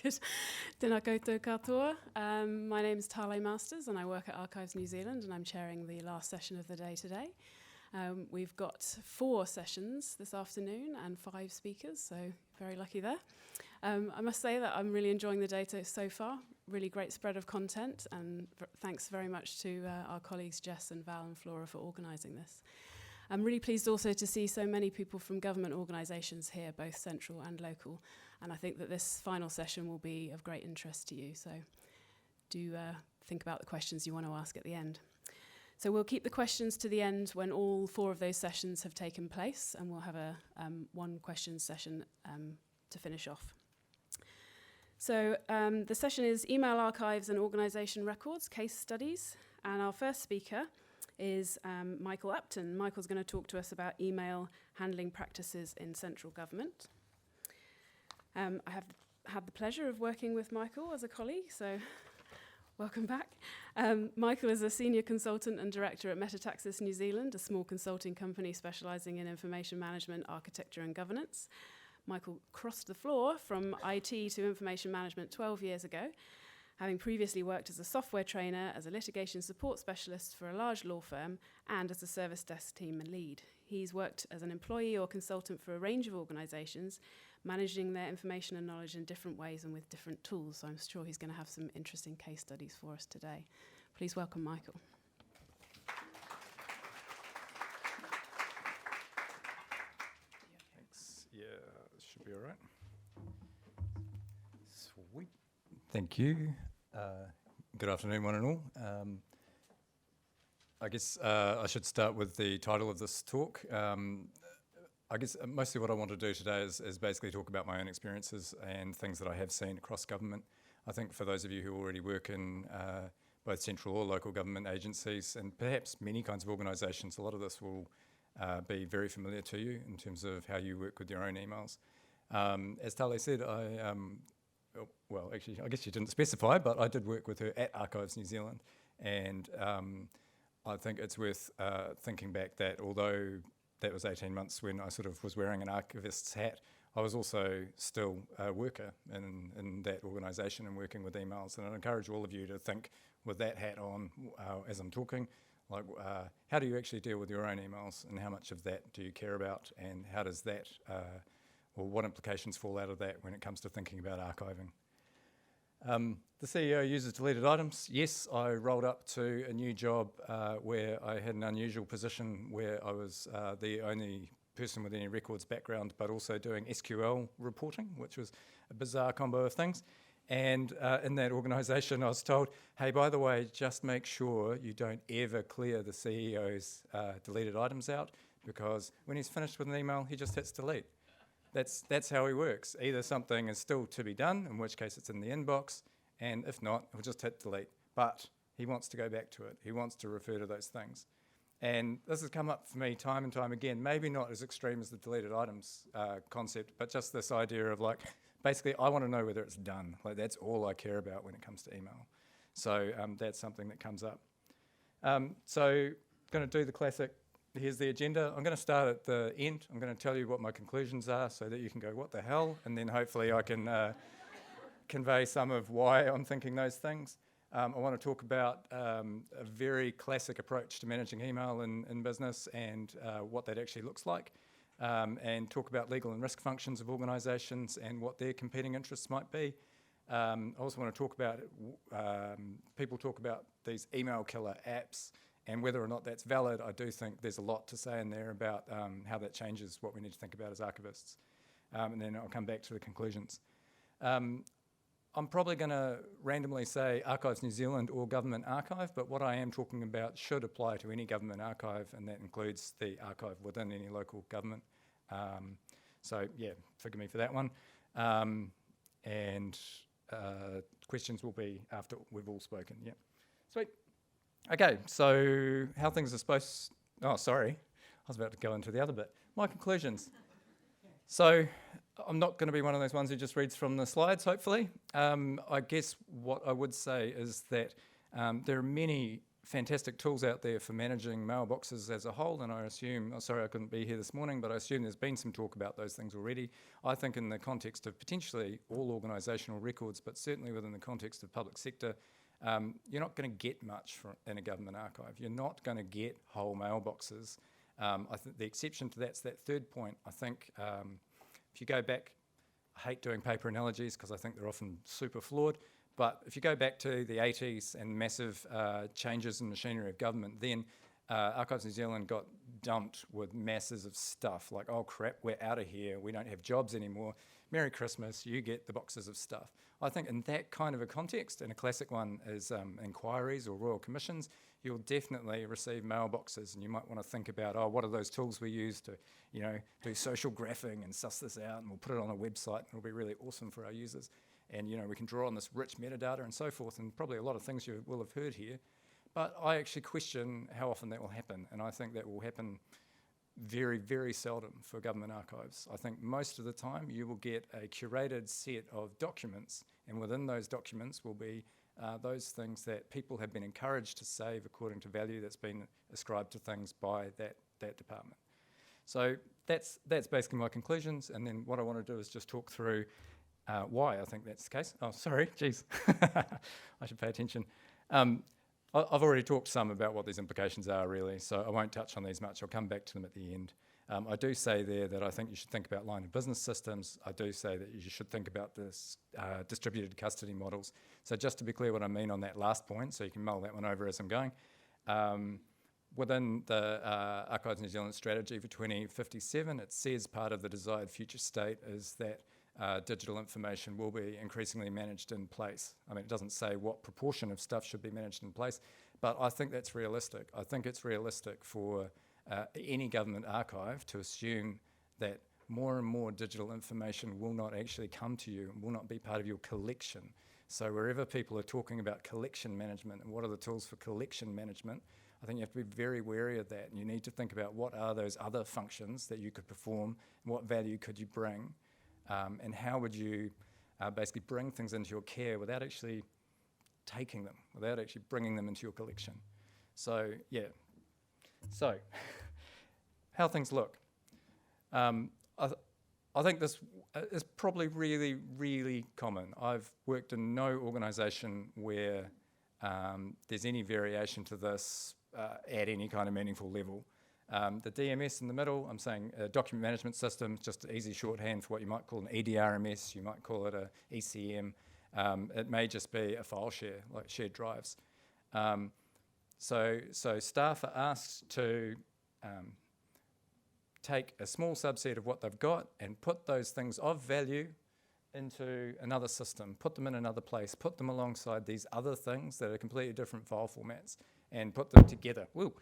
Good. Tēnā koutou katoa. My name is Tale Masters and I work at Archives New Zealand and I'm chairing the last session of the day today. We've got 4 sessions this afternoon and 5 speakers, so very lucky there. I must say that I'm really enjoying the day so far. Really great spread of content, and thanks very much to our colleagues Jess and Val and Flora for organising this. I'm really pleased also to see so many people from government organisations here, both central and local, and I think that this final session will be of great interest to you, so do think about the questions you want to ask at the end. So we'll keep the questions to the end when all 4 of those sessions have taken place, and we'll have a one question session to finish off. So the session is Email Archives and Organisation Records, Case Studies, and our first speaker is Michael Upton. Michael's going to talk to us about email handling practices in central government. I have had the pleasure of working with Michael as a colleague, so welcome back. Michael is a senior consultant and director at Metataxis New Zealand, a small consulting company specialising in information management, architecture and governance. Michael crossed the floor from IT to information management 12 years ago, having previously worked as a software trainer, as a litigation support specialist for a large law firm, and as a service desk team lead. He's worked as an employee or consultant for a range of organisations, managing their information and knowledge in different ways and with different tools. So I'm sure he's going to have some interesting case studies for us today. Please welcome Michael. Thanks. Yeah, should be all right. Sweet. Thank you. Good afternoon, one and all. I guess I should start with the title of this talk. I guess mostly what I want to do today is basically talk about my own experiences and things that I have seen across government. I think for those of you who already work in both central or local government agencies and perhaps many kinds of organisations, a lot of this will be very familiar to you in terms of how you work with your own emails. As Tale said, well, actually, I guess you didn't specify, but I did work with her at Archives New Zealand, and I think it's worth thinking back that although that was 18 months when I sort of was wearing an archivist's hat, I was also still a worker in that organisation and working with emails. And I'd encourage all of you to think with that hat on as I'm talking, like how do you actually deal with your own emails and how much of that do you care about, and how does that, or what implications fall out of that when it comes to thinking about archiving. The CEO uses deleted items. Yes, I rolled up to a new job where I had an unusual position where I was the only person with any records background, but also doing SQL reporting, which was a bizarre combo of things. And in that organisation, I was told, hey, by the way, just make sure you don't ever clear the CEO's deleted items out, because when he's finished with an email, he just hits delete. That's how he works. Either something is still to be done, in which case it's in the inbox, and if not, he'll just hit delete. But he wants to go back to it. He wants to refer to those things. And this has come up for me time and time again, maybe not as extreme as the deleted items concept, but just this idea of like, basically, I want to know whether it's done. Like, that's all I care about when it comes to email. So that's something that comes up. So going to do the classic. Here's the agenda. I'm going to start at the end. I'm going to tell you what my conclusions are so that you can go, what the hell? And then hopefully I can convey some of why I'm thinking those things. I want to talk about a very classic approach to managing email in business and what that actually looks like, and talk about legal and risk functions of organisations and what their competing interests might be. I also want to talk about, people talk about these email killer apps, and whether or not that's valid. I do think there's a lot to say in there about how that changes what we need to think about as archivists. And then I'll come back to the conclusions. I'm probably going to randomly say Archives New Zealand or Government Archive, but what I am talking about should apply to any government archive, and that includes the archive within any local government. So yeah, forgive me for that one. And questions will be after we've all spoken. Yeah, sweet. Okay, so how things are supposed... Oh, sorry. I was about to go into the other bit. My conclusions. So I'm not going to be one of those ones who just reads from the slides, hopefully. I guess what I would say is that there are many fantastic tools out there for managing mailboxes as a whole, and I assume, sorry I couldn't be here this morning, but I assume there's been some talk about those things already. I think in the context of potentially all organisational records, but certainly within the context of public sector, you're not going to get much in a government archive. You're not going to get whole mailboxes. I think the exception to that's that third point. I think if you go back, I hate doing paper analogies because I think they're often super flawed, but if you go back to the 80s and massive changes in machinery of government, then Archives New Zealand got dumped with masses of stuff like, oh crap, we're out of here, we don't have jobs anymore, Merry Christmas, you get the boxes of stuff. I think in that kind of a context, and a classic one is inquiries or royal commissions, you'll definitely receive mailboxes, and you might want to think about, oh, what are those tools we use to, do social graphing and suss this out, and we'll put it on a website, and it'll be really awesome for our users. And, we can draw on this rich metadata and so forth, and probably a lot of things you will have heard here. But I actually question how often that will happen, and I think that will happen very, very seldom for government archives. I think most of the time you will get a curated set of documents, and within those documents will be those things that people have been encouraged to save according to value that's been ascribed to things by that department. So that's basically my conclusions, and then what I want to do is just talk through why I think that's the case. Oh, sorry, geez, I should pay attention. I've already talked some about what these implications are, really, so I won't touch on these much. I'll come back to them at the end. I do say there that I think you should think about line of business systems. I do say that you should think about this distributed custody models. So just to be clear what I mean on that last point, so you can mull that one over as I'm going. Within the Archives New Zealand strategy for 2057, it says part of the desired future state is that digital information will be increasingly managed in place. I mean, it doesn't say what proportion of stuff should be managed in place, but I think that's realistic. I think it's realistic for any government archive to assume that more and more digital information will not actually come to you and will not be part of your collection. So wherever people are talking about collection management and what are the tools for collection management, I think you have to be very wary of that, and you need to think about what are those other functions that you could perform, and what value could you bring, and how would you basically bring things into your care without actually taking them, without actually bringing them into your collection. So, yeah. So, how things look. I think this is probably really, really common. I've worked in no organisation where there's any variation to this at any kind of meaningful level. The DMS in the middle, I'm saying a document management system, just an easy shorthand for what you might call an EDRMS, you might call it a ECM. It may just be a file share, like shared drives. So staff are asked to take a small subset of what they've got and put those things of value into another system, put them in another place, put them alongside these other things that are completely different file formats and put them together. Woo.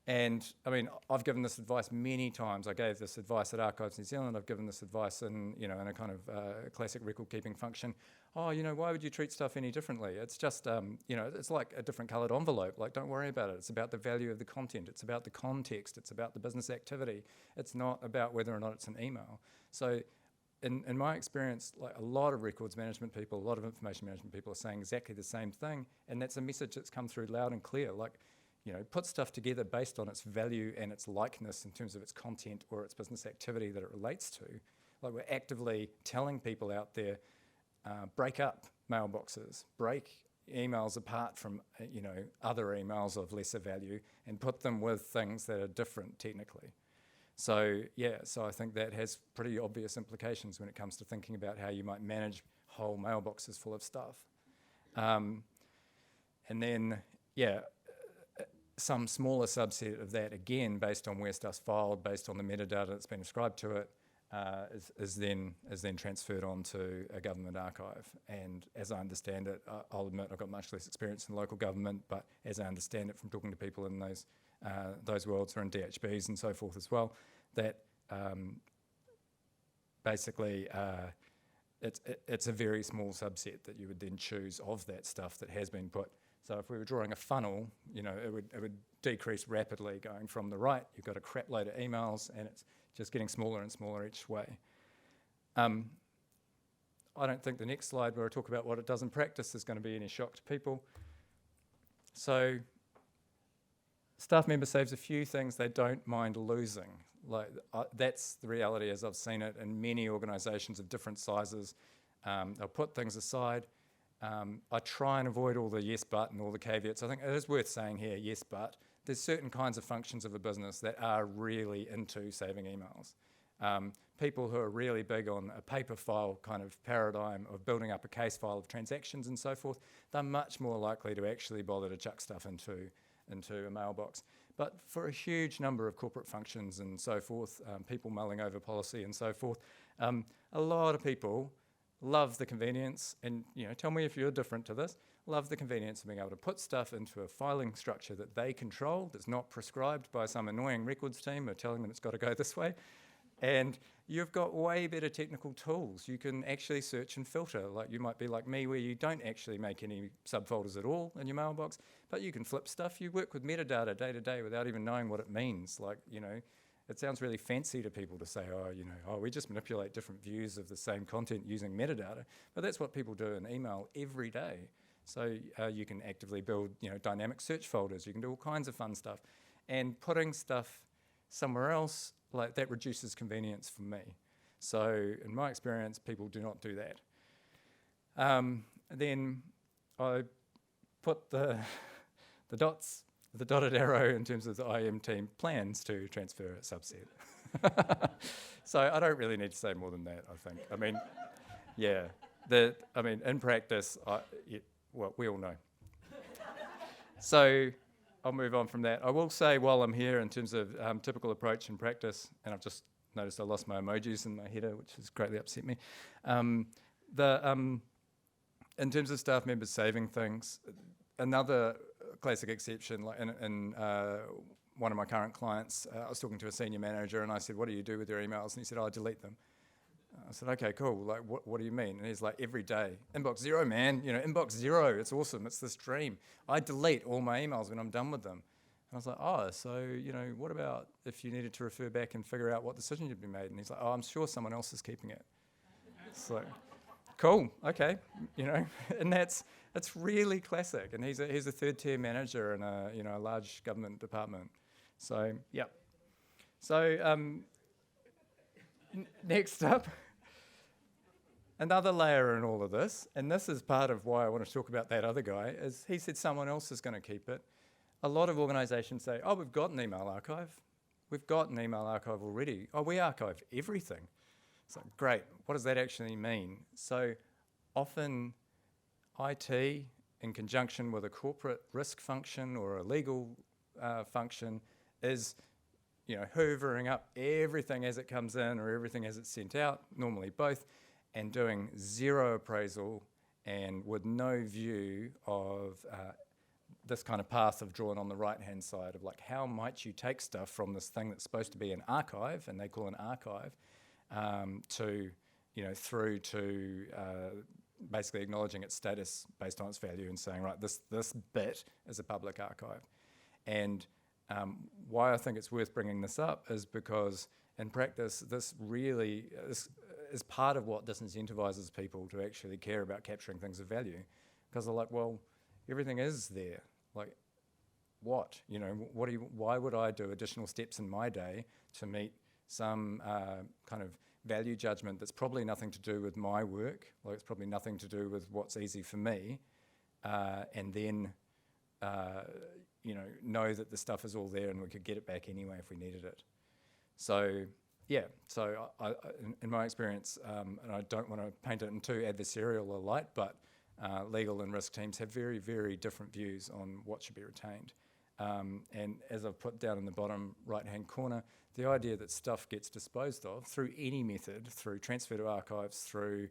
And I mean, I've given this advice many times. I gave this advice at Archives New Zealand. I've given this advice in a kind of classic record keeping function. Oh, why would you treat stuff any differently? It's just, it's like a different coloured envelope. Like, don't worry about it. It's about the value of the content. It's about the context. It's about the business activity. It's not about whether or not it's an email. So in my experience, like a lot of records management people, a lot of information management people are saying exactly the same thing. And that's a message that's come through loud and clear. Like, put stuff together based on its value and its likeness in terms of its content or its business activity that it relates to. Like, we're actively telling people out there, break up mailboxes, break emails apart from, other emails of lesser value and put them with things that are different technically. So I think that has pretty obvious implications when it comes to thinking about how you might manage whole mailboxes full of stuff. And then, some smaller subset of that, again, based on where stuff's filed, based on the metadata that's been ascribed to it, is then transferred onto a government archive. And as I understand it, I'll admit I've got much less experience in local government, but as I understand it from talking to people in those worlds or in DHBs and so forth as well, that basically it's a very small subset that you would then choose of that stuff that has been put. So if we were drawing a funnel, it would decrease rapidly going from the right. You've got a crap load of emails, and it's just getting smaller and smaller each way. I don't think the next slide where I talk about what it does in practice is going to be any shock to people. So staff member saves a few things they don't mind losing. That's the reality as I've seen it in many organisations of different sizes. They'll put things aside. I try and avoid all the yes but and all the caveats. I think it is worth saying here, yes but. There's certain kinds of functions of a business that are really into saving emails. People who are really big on a paper file kind of paradigm of building up a case file of transactions and so forth, they're much more likely to actually bother to chuck stuff into a mailbox. But for a huge number of corporate functions and so forth, people mulling over policy and so forth, a lot of people love the convenience, and tell me if you're different to this, love the convenience of being able to put stuff into a filing structure that they control, that's not prescribed by some annoying records team or telling them it's got to go this way. And you've got way better technical tools. You can actually search and filter. Like you might be like me where you don't actually make any subfolders at all in your mailbox, but you can flip stuff. You work with metadata day to day without even knowing what it means. It sounds really fancy to people to say, we just manipulate different views of the same content using metadata. But that's what people do in email every day. So you can actively build, dynamic search folders. You can do all kinds of fun stuff. And putting stuff somewhere else, like that reduces convenience for me. So in my experience, people do not do that. Then I put the dotted arrow in terms of the IM team plans to transfer a subset. So I don't really need to say more than that, I think. In practice, we all know. So I'll move on from that. I will say while I'm here in terms of typical approach and practice, and I've just noticed I lost my emojis in my header, which has greatly upset me. In terms of staff members saving things, another classic exception, like in one of my current clients, I was talking to a senior manager and I said, what do you do with your emails? And he said, I delete them. I said, okay, cool. Like, what do you mean? And he's like, every day. Inbox zero, man. Inbox zero. It's awesome. It's this dream. I delete all my emails when I'm done with them. And I was like, so, what about if you needed to refer back and figure out what decision you'd be made? And he's like, I'm sure someone else is keeping it. So, cool. Okay. And that's really classic. And he's a third-tier manager in a large government department. So, yeah. So, next up, another layer in all of this, and this is part of why I want to talk about that other guy, is he said someone else is going to keep it. A lot of organisations say, we've got an email archive. We've got an email archive already. We archive everything. So great, what does that actually mean? So often IT, in conjunction with a corporate risk function or a legal function, is hoovering up everything as it comes in or everything as it's sent out, normally both, and doing zero appraisal and with no view of this kind of path of drawn on the right-hand side of like, how might you take stuff from this thing that's supposed to be an archive, and they call an archive, to, through to basically acknowledging its status based on its value and saying, right, this bit is a public archive. And why I think it's worth bringing this up is because in practice, this really is part of what disincentivizes people to actually care about capturing things of value. Because they're like, well, everything is there. Like, what? Why would I do additional steps in my day to meet some kind of value judgment that's probably nothing to do with my work, like it's probably nothing to do with what's easy for me, and then know that the stuff is all there and we could get it back anyway if we needed it. So I, in my experience, and I don't want to paint it in too adversarial a light, but legal and risk teams have very, very different views on what should be retained. And as I've put down in the bottom right-hand corner, the idea that stuff gets disposed of through any method, through transfer to archives, through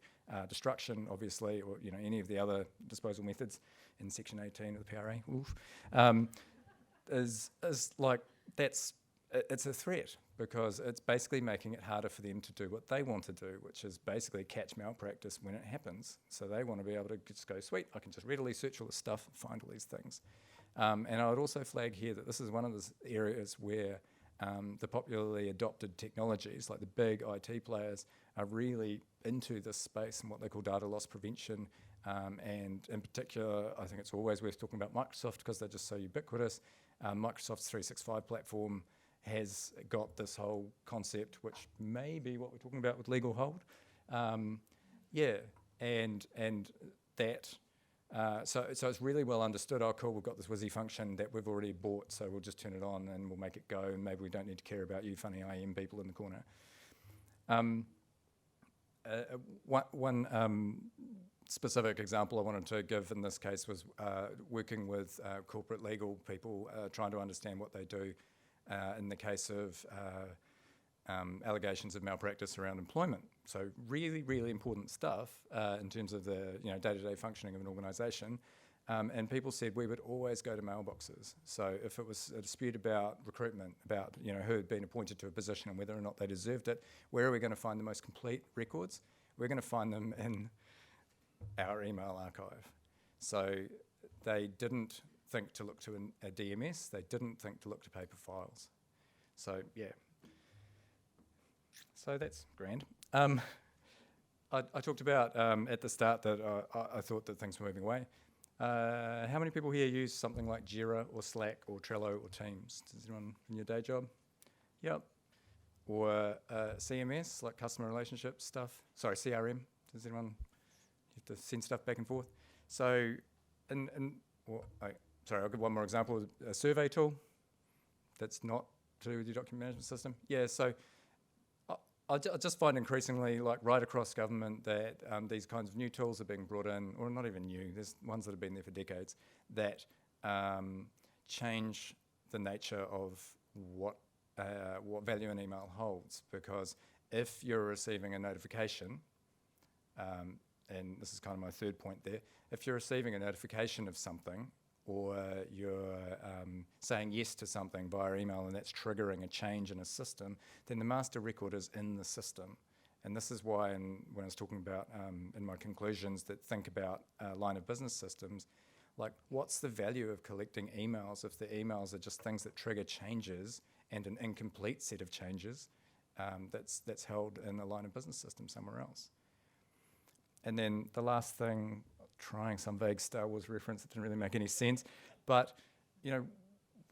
destruction, obviously, or any of the other disposal methods in Section 18 of the PRA, is like it's a threat, because it's basically making it harder for them to do what they want to do, which is basically catch malpractice when it happens. So they want to be able to just go, sweet, I can just readily search all this stuff and find all these things. And I would also flag here that this is one of the areas where the popularly adopted technologies, like the big IT players, are really into this space and what they call data loss prevention. And in particular, I think it's always worth talking about Microsoft because they're just so ubiquitous. Microsoft's 365 platform has got this whole concept, which may be what we're talking about with legal hold. And that, so it's really well understood. Oh, cool, we've got this WYSI function that we've already bought, so we'll just turn it on and we'll make it go, and maybe we don't need to care about you funny IM people in the corner. One specific example I wanted to give in this case was working with corporate legal people, trying to understand what they do in the case of allegations of malpractice around employment. So really, really important stuff in terms of the day-to-day functioning of an organisation. And people said we would always go to mailboxes. So if it was a dispute about recruitment, about who had been appointed to a position and whether or not they deserved it, where are we going to find the most complete records? We're going to find them in our email archive. So they didn't think to look to a DMS. They didn't think to look to paper files. So yeah. So that's grand. I talked about at the start that I thought that things were moving away. How many people here use something like Jira or Slack or Trello or Teams? Does anyone in your day job? Yep. Or CMS, like customer relationship stuff. Sorry, CRM. Does anyone have to send stuff back and forth? So, sorry, I'll give one more example. A survey tool that's not to do with your document management system. Yeah, so I just find increasingly, like right across government, that these kinds of new tools are being brought in, or not even new, there's ones that have been there for decades, that change the nature of what value an email holds. Because if you're receiving a notification, and this is kind of my third point there, if you're receiving a notification of something, or you're saying yes to something via email and that's triggering a change in a system, then the master record is in the system. And this is why when I was talking about in my conclusions that think about line of business systems, like what's the value of collecting emails if the emails are just things that trigger changes and an incomplete set of changes that's held in a line of business system somewhere else. And then the last thing, trying some vague Star Wars reference that didn't really make any sense, but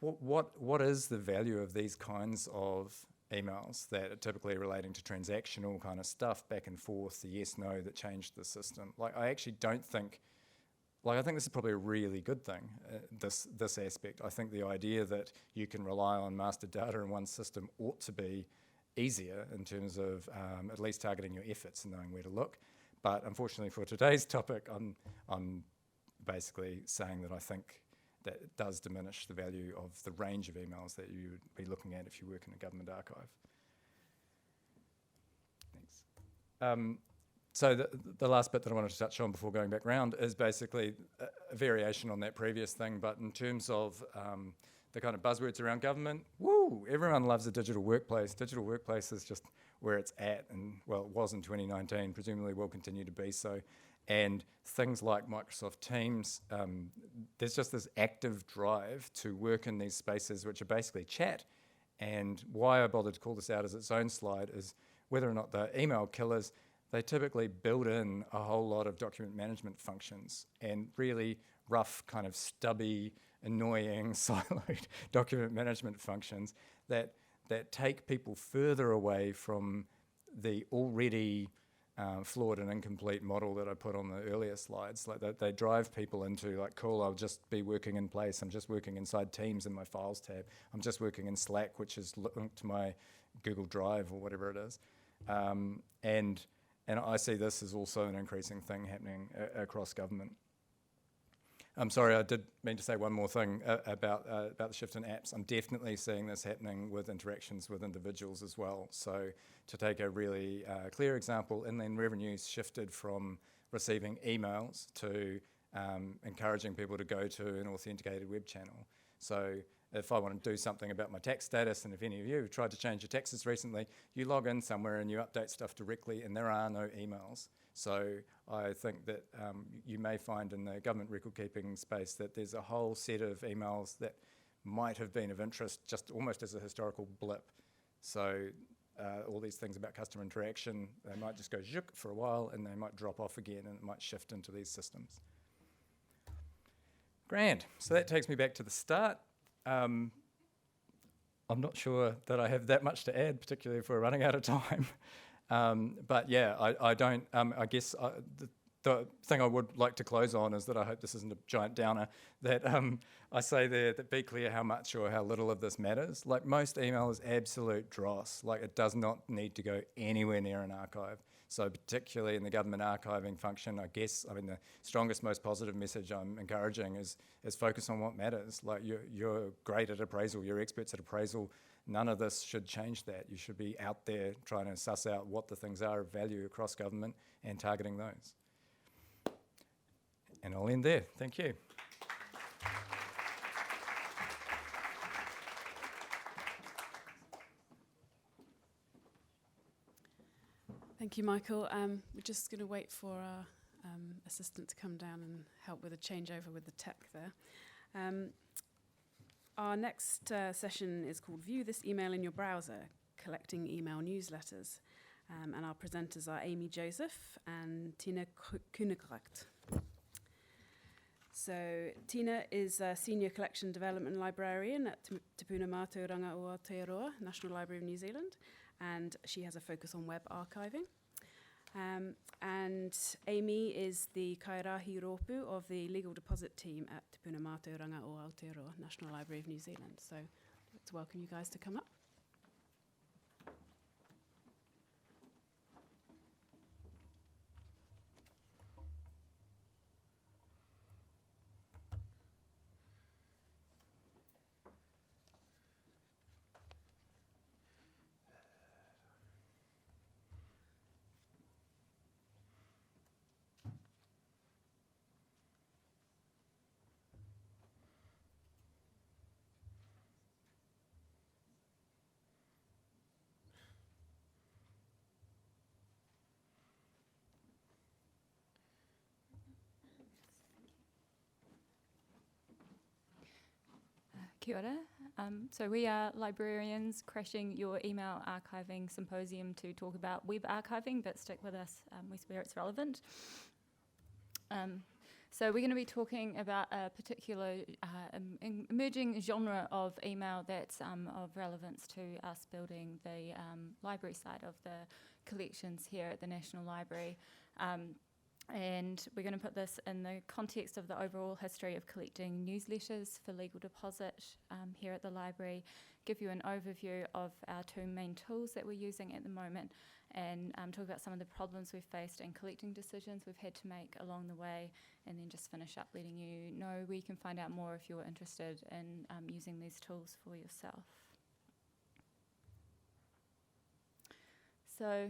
what is the value of these kinds of emails that are typically relating to transactional kind of stuff, back and forth, the yes, no that changed the system? Like I actually don't think, I think this is probably a really good thing, this aspect. I think the idea that you can rely on master data in one system ought to be easier in terms of at least targeting your efforts and knowing where to look. But unfortunately for today's topic, I'm basically saying that I think that it does diminish the value of the range of emails that you would be looking at if you work in a government archive. Thanks. So the last bit that I wanted to touch on before going back round is basically a variation on that previous thing, but in terms of the kind of buzzwords around government, woo, everyone loves a digital workplace. Digital workplace is just where it's at, and well, it was in 2019, presumably will continue to be so. And things like Microsoft Teams, there's just this active drive to work in these spaces which are basically chat. And why I bothered to call this out as its own slide is whether or not the email killers, they typically build in a whole lot of document management functions and really rough, kind of stubby, annoying, siloed document management functions that take people further away from the already flawed and incomplete model that I put on the earlier slides. Like they drive people into like, cool, I'll just be working in place. I'm just working inside Teams in my Files tab. I'm just working in Slack, which is linked to my Google Drive or whatever it is. And I see this as also an increasing thing happening across government. I'm sorry, I did mean to say one more thing about the shift in apps. I'm definitely seeing this happening with interactions with individuals as well. So to take a really clear example, Inland Revenue's shifted from receiving emails to encouraging people to go to an authenticated web channel. So if I want to do something about my tax status, and if any of you have tried to change your taxes recently, you log in somewhere and you update stuff directly and there are no emails. So I think that you may find in the government record keeping space that there's a whole set of emails that might have been of interest just almost as a historical blip. So all these things about customer interaction, they might just go zhuk for a while and they might drop off again and it might shift into these systems. Grand. So that takes me back to the start. I'm not sure that I have that much to add, particularly if we're running out of time. But yeah, I don't, I guess the thing I would like to close on is that I hope this isn't a giant downer, that I say there that be clear how much or how little of this matters. Like, most email is absolute dross. Like, it does not need to go anywhere near an archive. So particularly in the government archiving function, I guess, I mean, the strongest, most positive message I'm encouraging is focus on what matters. Like, you're great at appraisal, you're experts at appraisal. None of this should change that. You should be out there trying to suss out what the things are of value across government and targeting those. And I'll end there. Thank you. Thank you, Michael. We're just going to wait for our assistant to come down and help with a changeover with the tech there. Our next session is called View This Email in Your Browser, Collecting Email Newsletters. And our presenters are Amy Joseph and Tina Kunegracht. So Tina is a Senior Collection Development Librarian at Te Puna Mātauranga o Aotearoa, National Library of New Zealand, and she has a focus on web archiving. And Amy is the kairahi rōpū of the legal deposit team at Te Puna Mātauranga o Aotearoa, National Library of New Zealand. So I'd like to welcome you guys to come up. Kia ora. So we are librarians crashing your email archiving symposium to talk about web archiving, but stick with us where it's relevant. So we're going to be talking about a particular emerging genre of email that's of relevance to us building the library side of the collections here at the National Library. And we're going to put this in the context of the overall history of collecting newsletters for legal deposit here at the library, give you an overview of our two main tools that we're using at the moment, and talk about some of the problems we've faced and collecting decisions we've had to make along the way, and then just finish up letting you know where you can find out more if you're interested in using these tools for yourself. So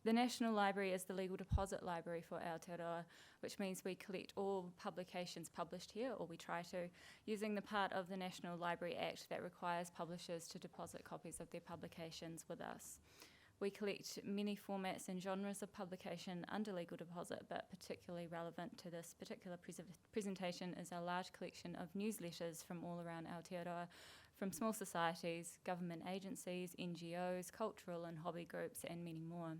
the National Library is the legal deposit library for Aotearoa, which means we collect all publications published here, or we try to, using the part of the National Library Act that requires publishers to deposit copies of their publications with us. We collect many formats and genres of publication under legal deposit, but particularly relevant to this particular presentation is our large collection of newsletters from all around Aotearoa, from small societies, government agencies, NGOs, cultural and hobby groups, and many more.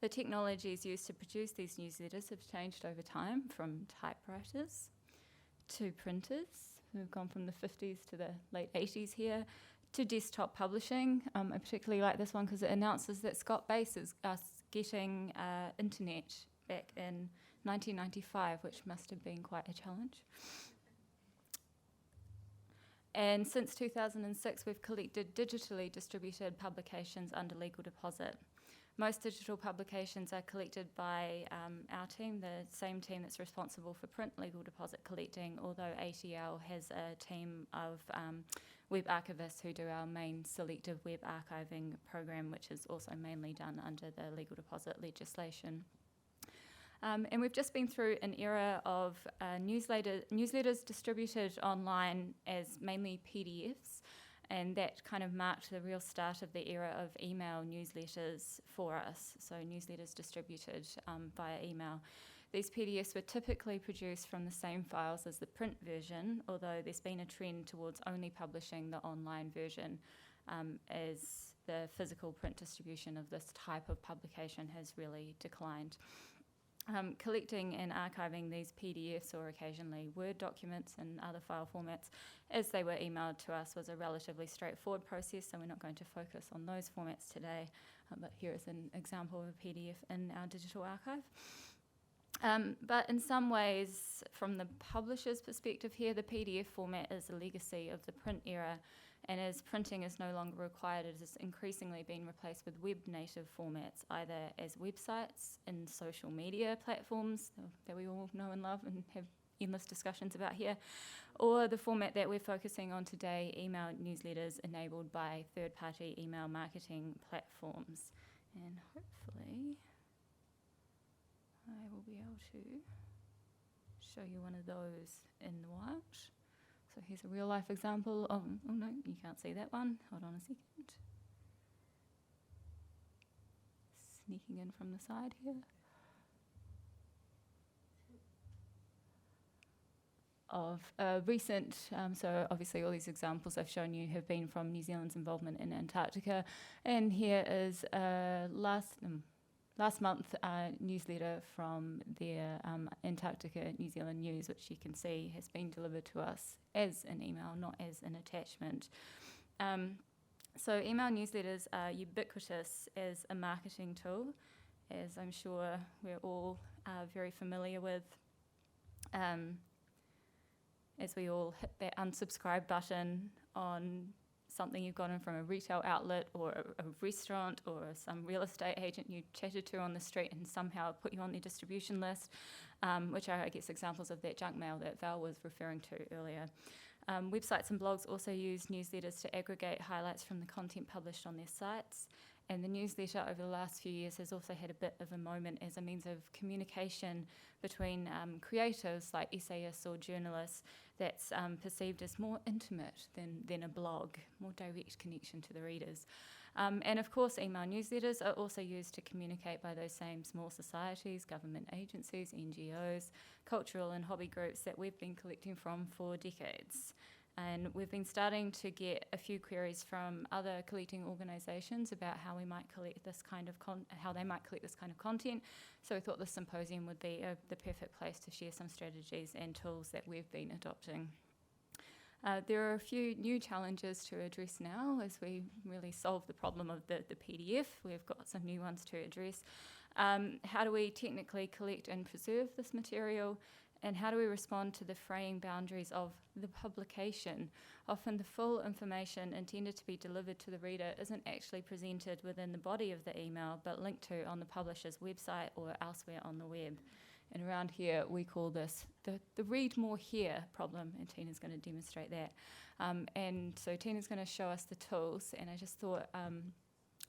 The technologies used to produce these newsletters have changed over time, from typewriters to printers. We've gone from the 50s to the late 80s here, to desktop publishing. I particularly like this one because it announces that Scott Bass is getting internet back in 1995, which must have been quite a challenge. And since 2006, we've collected digitally distributed publications under legal deposit. Most digital publications are collected by our team, the same team that's responsible for print legal deposit collecting, although ATL has a team of web archivists who do our main selective web archiving program, which is also mainly done under the legal deposit legislation. And we've just been through an era of newsletters distributed online as mainly PDFs, and that kind of marked the real start of the era of email newsletters for us, so newsletters distributed via email. These PDFs were typically produced from the same files as the print version, although there's been a trend towards only publishing the online version as the physical print distribution of this type of publication has really declined. Collecting and archiving these PDFs or occasionally Word documents and other file formats as they were emailed to us was a relatively straightforward process, so we're not going to focus on those formats today, but here is an example of a PDF in our digital archive. But in some ways, from the publisher's perspective here, the PDF format is a legacy of the print era, and as printing is no longer required, it is increasingly being replaced with web-native formats, either as websites and social media platforms that we all know and love and have endless discussions about here, or the format that we're focusing on today, email newsletters enabled by third-party email marketing platforms. And hopefully I will be able to show you one of those in the wild. So here's a real life example. Oh no, you can't see that one. Hold on a second. Sneaking in from the side here. Of recent, so obviously all these examples I've shown you have been from New Zealand's involvement in Antarctica, and here is last month newsletter from their Antarctica New Zealand News, which you can see has been delivered to us as an email, not as an attachment. So email newsletters are ubiquitous as a marketing tool, as I'm sure we're all very familiar with. As we all hit that unsubscribe button on something you've gotten from a retail outlet or a restaurant or some real estate agent you chatted to on the street and somehow put you on their distribution list, which are, I guess, examples of that junk mail that Val was referring to earlier. Websites and blogs also use newsletters to aggregate highlights from the content published on their sites. And the newsletter over the last few years has also had a bit of a moment as a means of communication between creatives like essayists or journalists that's perceived as more intimate than a blog, more direct connection to the readers. And of course, email newsletters are also used to communicate by those same small societies, government agencies, NGOs, cultural and hobby groups that we've been collecting from for decades. And we've been starting to get a few queries from other collecting organisations about how we might collect this kind of how they might collect this kind of content. So we thought the symposium would be the perfect place to share some strategies and tools that we've been adopting. There are a few new challenges to address now as we really solve the problem of the PDF. We've got some new ones to address. How do we technically collect and preserve this material? And how do we respond to the fraying boundaries of the publication? Often the full information intended to be delivered to the reader isn't actually presented within the body of the email, but linked to on the publisher's website or elsewhere on the web. And around here, we call this the read more here problem, and Tina's going to demonstrate that. And so Tina's going to show us the tools, and I just thought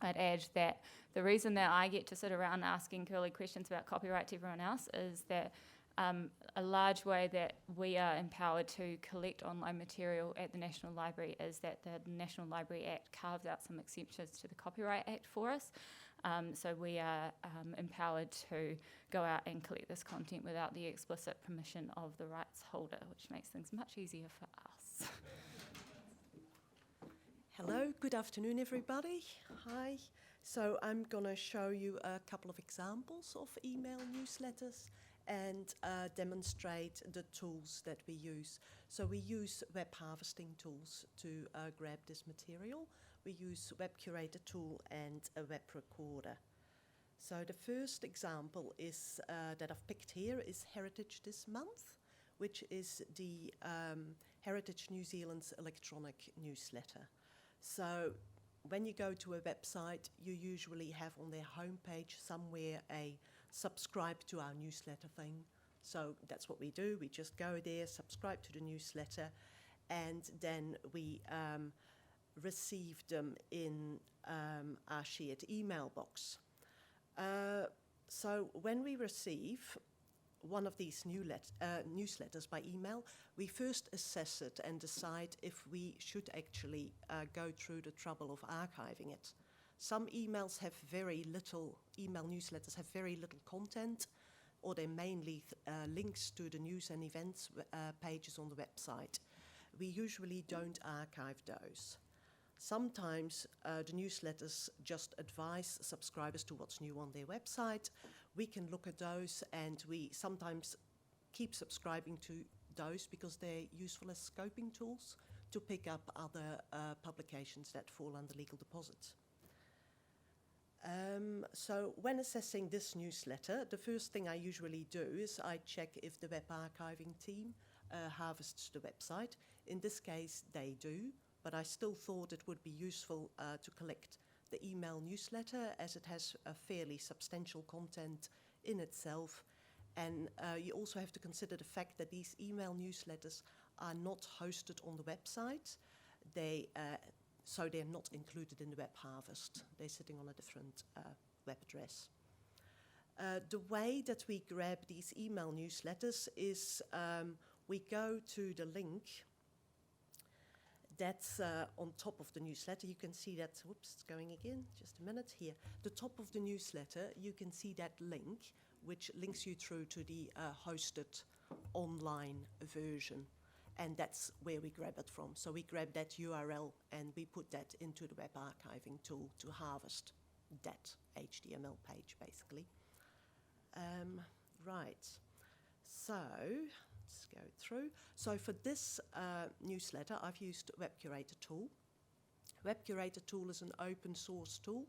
I'd add that the reason that I get to sit around asking curly questions about copyright to everyone else is that a large way that we are empowered to collect online material at the National Library is that the National Library Act carves out some exceptions to the Copyright Act for us. So we are empowered to go out and collect this content without the explicit permission of the rights holder, which makes things much easier for us. Hello, good afternoon everybody. Hi. So I'm going to show you a couple of examples of email newsletters and demonstrate the tools that we use. So we use web harvesting tools to grab this material. We use Web Curator tool and a web recorder. So the first example is that I've picked here is Heritage This Month, which is the Heritage New Zealand's electronic newsletter. So when you go to a website, you usually have on their homepage somewhere a subscribe to our newsletter thing. So that's what we do. We just go there, subscribe to the newsletter, and then we receive them in our shared email box. So when we receive one of these newsletters by email, we first assess it and decide if we should actually go through the trouble of archiving it. Some emails have very little, email newsletters have very little content, or they're mainly links to the news and events pages on the website. We usually don't archive those. Sometimes the newsletters just advise subscribers to what's new on their website. we can look at those, and we sometimes keep subscribing to those because they're useful as scoping tools to pick up other publications that fall under legal deposit. So when assessing this newsletter, the first thing I usually do is I check if the web archiving team harvests the website. In this case, they do, but I still thought it would be useful to collect the email newsletter, as it has a fairly substantial content in itself. And you also have to consider the fact that these email newsletters are not hosted on the website. So they're not included in the web harvest. They're sitting on a different web address. The way that we grab these email newsletters is we go to the link that's on top of the newsletter. You can see that, whoops, it's going again, just a minute here. The top of the newsletter, you can see that link, which links you through to the hosted online version. And that's where we grab it from. So we grab that URL and we put that into the web archiving tool to harvest that HTML page, basically. Right, so let's go through. So for this newsletter, I've used Web Curator tool. Web Curator tool is an open source tool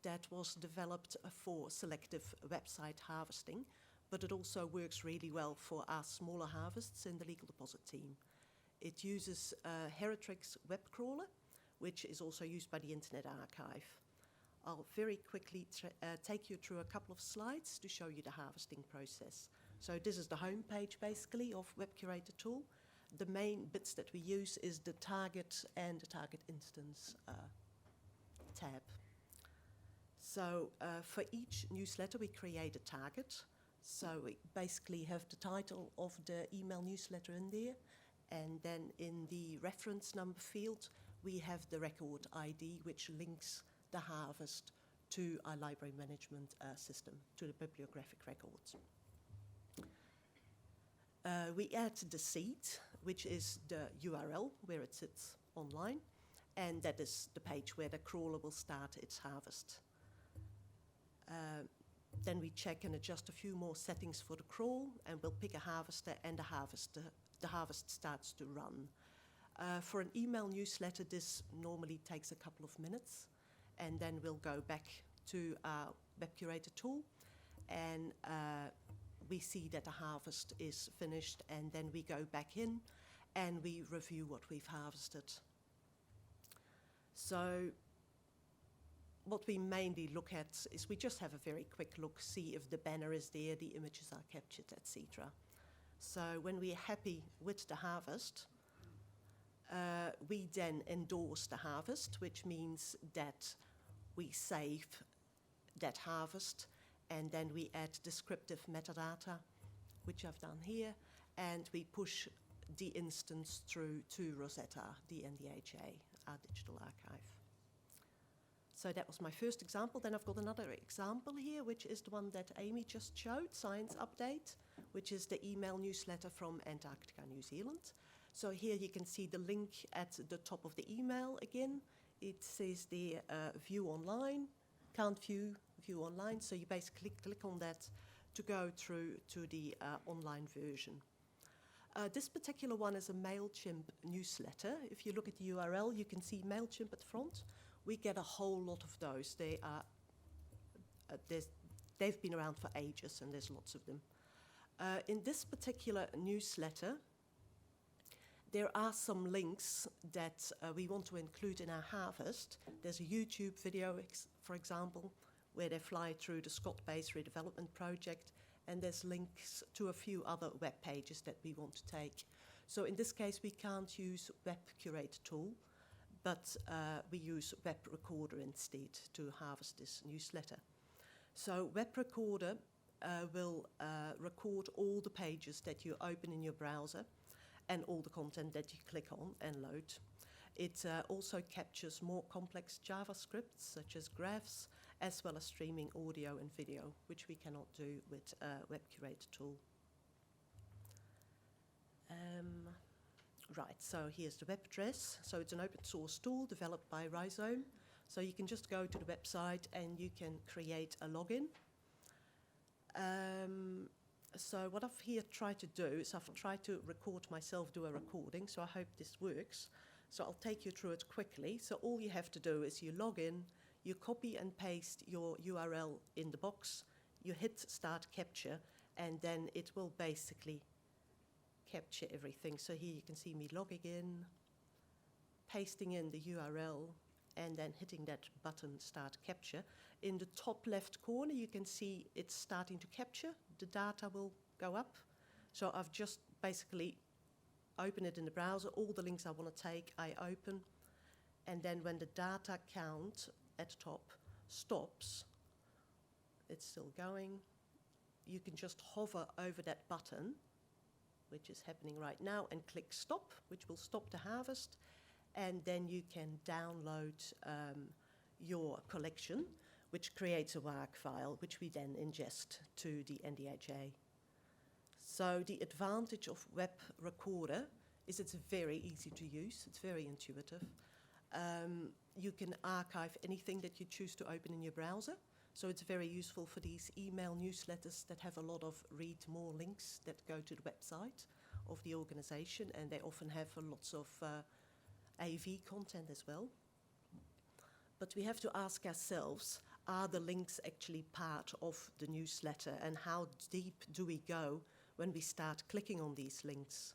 that was developed for selective website harvesting, but it also works really well for our smaller harvests in the legal deposit team. It uses Heritrix web crawler, which is also used by the Internet Archive. I'll very quickly take you through a couple of slides to show you the harvesting process. So this is the home page, basically, of Web Curator tool. The main bits that we use is the target and the target instance tab. So for each newsletter, we create a target. So we basically have the title of the email newsletter in there. And then in the reference number field, we have the record ID, which links the harvest to our library management system, to the bibliographic records. We add the seed, which is the URL where it sits online, and that is the page where the crawler will start its harvest. Then we check and adjust a few more settings for the crawl, and we'll pick a harvester, and the harvest starts to run. For an email newsletter, this normally takes a couple of minutes, and then we'll go back to our Web Curator tool, and we see that the harvest is finished, and then we go back in and we review what we've harvested. So what we mainly look at is we just have a very quick look, see if the banner is there, the images are captured, etc. So when we're happy with the harvest, we then endorse the harvest, which means that we save that harvest, and then we add descriptive metadata, which I've done here, and we push the instance through to Rosetta, the NDHA, our digital archive. So that was my first example. Then I've got another example here, which is the one that Amy just showed, Science Update, which is the email newsletter from Antarctica, New Zealand. So here you can see the link at the top of the email again. It says the view online, can't view online. So you basically click on that to go through to the online version. This particular one is a MailChimp newsletter. If you look at the URL, you can see MailChimp at the front. We get a whole lot of those. They are, they've been around for ages, and there's lots of them. In this particular newsletter, there are some links that we want to include in our harvest. There's a YouTube video, for example, where they fly through the Scott-based redevelopment project, and there's links to a few other web pages that we want to take. So in this case, we can't use Web Curator tool, but we use Web Recorder instead to harvest this newsletter. So Web Recorder will record all the pages that you open in your browser and all the content that you click on and load. It also captures more complex JavaScript, such as graphs, as well as streaming audio and video, which we cannot do with Web Curator tool. Right, so here's the web address. So it's an open source tool developed by Rhizome. So you can just go to the website and you can create a login. So what I've here tried to do is I've tried to record myself, do a recording, so I hope this works. So I'll take you through it quickly. So all you have to do is you log in, you copy and paste your URL in the box, you hit Start Capture, and then it will basically capture everything. So here you can see me logging in, pasting in the URL, and then hitting that button, Start Capture. In the top left corner, you can see it's starting to capture. The data will go up. So I've just basically opened it in the browser. All the links I want to take, I open. And then when the data count at the top stops, it's still going. You can just hover over that button, which is happening right now, and click Stop, which will stop the harvest. And then you can download your collection, which creates a WARC file, which we then ingest to the NDHA. So the advantage of Web Recorder is it's very easy to use, it's very intuitive. You can archive anything that you choose to open in your browser, so it's very useful for these email newsletters that have a lot of read more links that go to the website of the organization, and they often have lots of AV content as well. But we have to ask ourselves, are the links actually part of the newsletter, and how deep do we go when we start clicking on these links?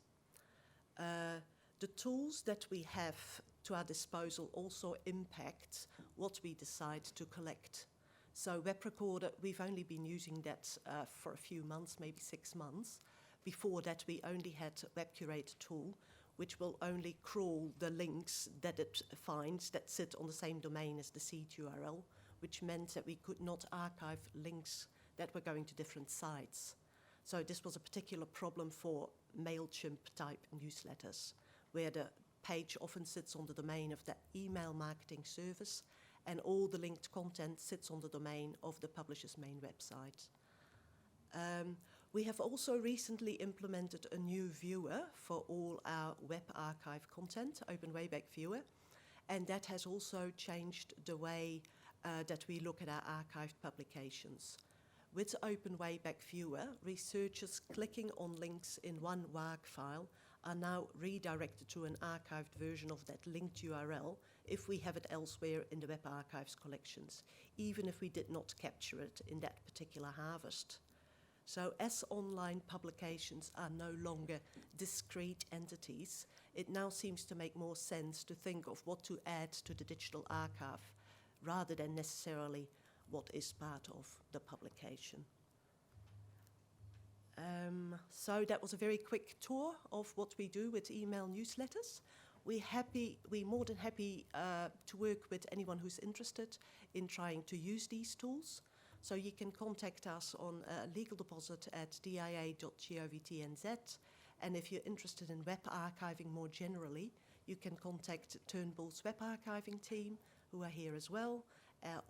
The tools that we have to our disposal also impact what we decide to collect. So Web Recorder, we've only been using that for a few months, maybe 6 months. Before that, we only had Web Curator tool, which will only crawl the links that it finds that sit on the same domain as the seed URL, which meant that we could not archive links that were going to different sites. So this was a particular problem for MailChimp type newsletters, where the page often sits on the domain of the email marketing service, and all the linked content sits on the domain of the publisher's main website. We have also recently implemented a new viewer for all our web archive content, Open Wayback Viewer, and that has also changed the way that we look at our archived publications. With Open Wayback Viewer, researchers clicking on links in one WARC file are now redirected to an archived version of that linked URL if we have it elsewhere in the Web Archives collections, even if we did not capture it in that particular harvest. So as online publications are no longer discrete entities, it now seems to make more sense to think of what to add to the digital archive rather than necessarily what is part of the publication. So that was a very quick tour of what we do with email newsletters. We're more than happy to work with anyone who's interested in trying to use these tools. So you can contact us on legaldeposit@dia.govtnz, and if you're interested in web archiving more generally, you can contact Turnbull's web archiving team, who are here as well,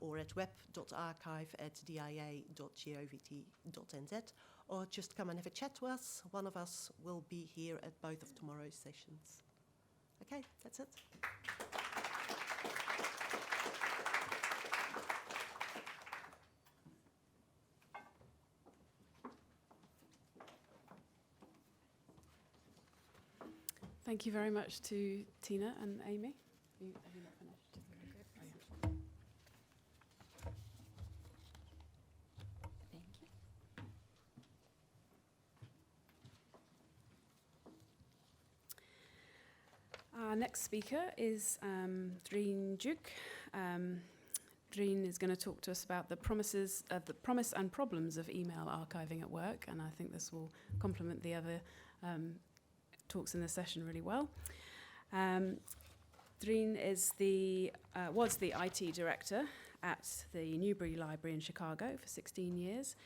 or at web.archive@dia.govt.nz, or just come and have a chat to us. One of us will be here at both of tomorrow's sessions. Okay, that's it. Thank you very much to Tina and Amy. Have you not finished? Thank you. Our next speaker is Dreen Duke. Dreen is going to talk to us about the promise and problems of email archiving at work, and I think this will complement the other talks in the session really well. Dreen is was the IT director at the Newberry Library in Chicago for 16 years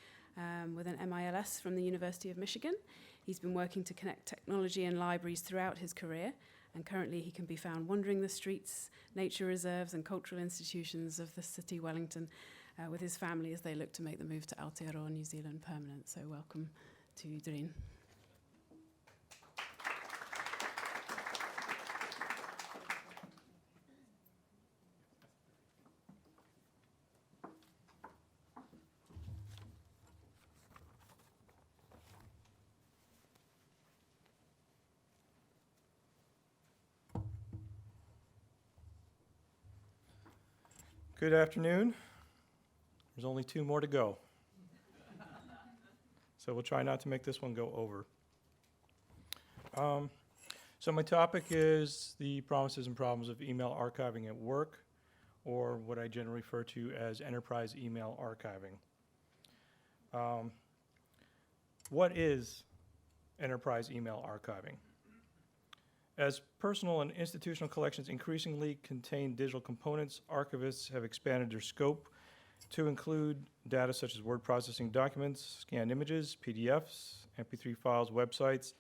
with an MILS from the University of Michigan. He's been working to connect technology and libraries throughout his career, and currently he can be found wandering the streets, nature reserves and cultural institutions of the city Wellington with his family as they look to make the move to Aotearoa, New Zealand permanent. So welcome to Dreen. Good afternoon. There's only 2 more to go. So we'll try not to make this one go over. So my topic is the promises and problems of email archiving at work, or what I generally refer to as enterprise email archiving. What is enterprise email archiving? As personal and institutional collections increasingly contain digital components, archivists have expanded their scope to include data such as word processing documents, scanned images, PDFs, MP3 files, websites,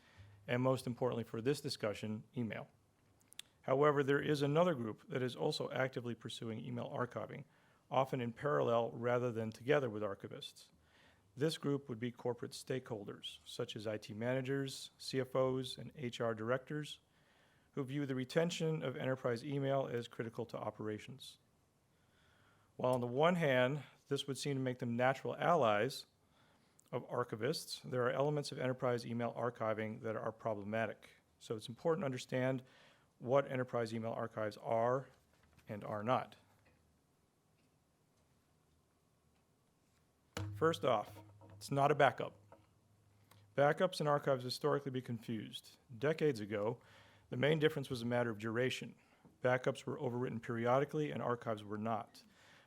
and most importantly for this discussion, email. However, there is another group that is also actively pursuing email archiving, often in parallel rather than together with archivists. This group would be corporate stakeholders, such as IT managers, CFOs, and HR directors, who view the retention of enterprise email as critical to operations. While on the one hand, this would seem to make them natural allies of archivists, there are elements of enterprise email archiving that are problematic. So it's important to understand what enterprise email archives are and are not. First off, it's not a backup. Backups and archives historically be confused. Decades ago, the main difference was a matter of duration. Backups were overwritten periodically and archives were not.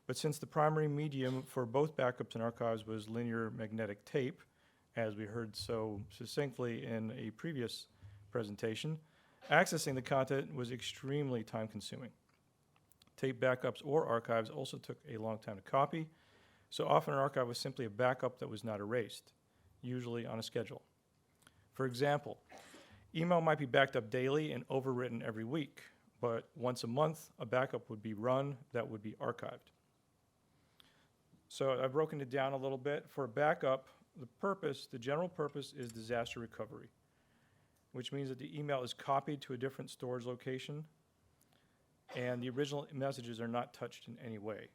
But since the primary medium for both backups and archives was linear magnetic tape, as we heard so succinctly in a previous presentation, accessing the content was extremely time-consuming. Tape backups or archives also took a long time to copy, so often an archive was simply a backup that was not erased, usually on a schedule. For example, email might be backed up daily and overwritten every week, but once a month, a backup would be run that would be archived. So I've broken it down a little bit. For a backup, the general purpose is disaster recovery, which means that the email is copied to a different storage location and the original messages are not touched in any way.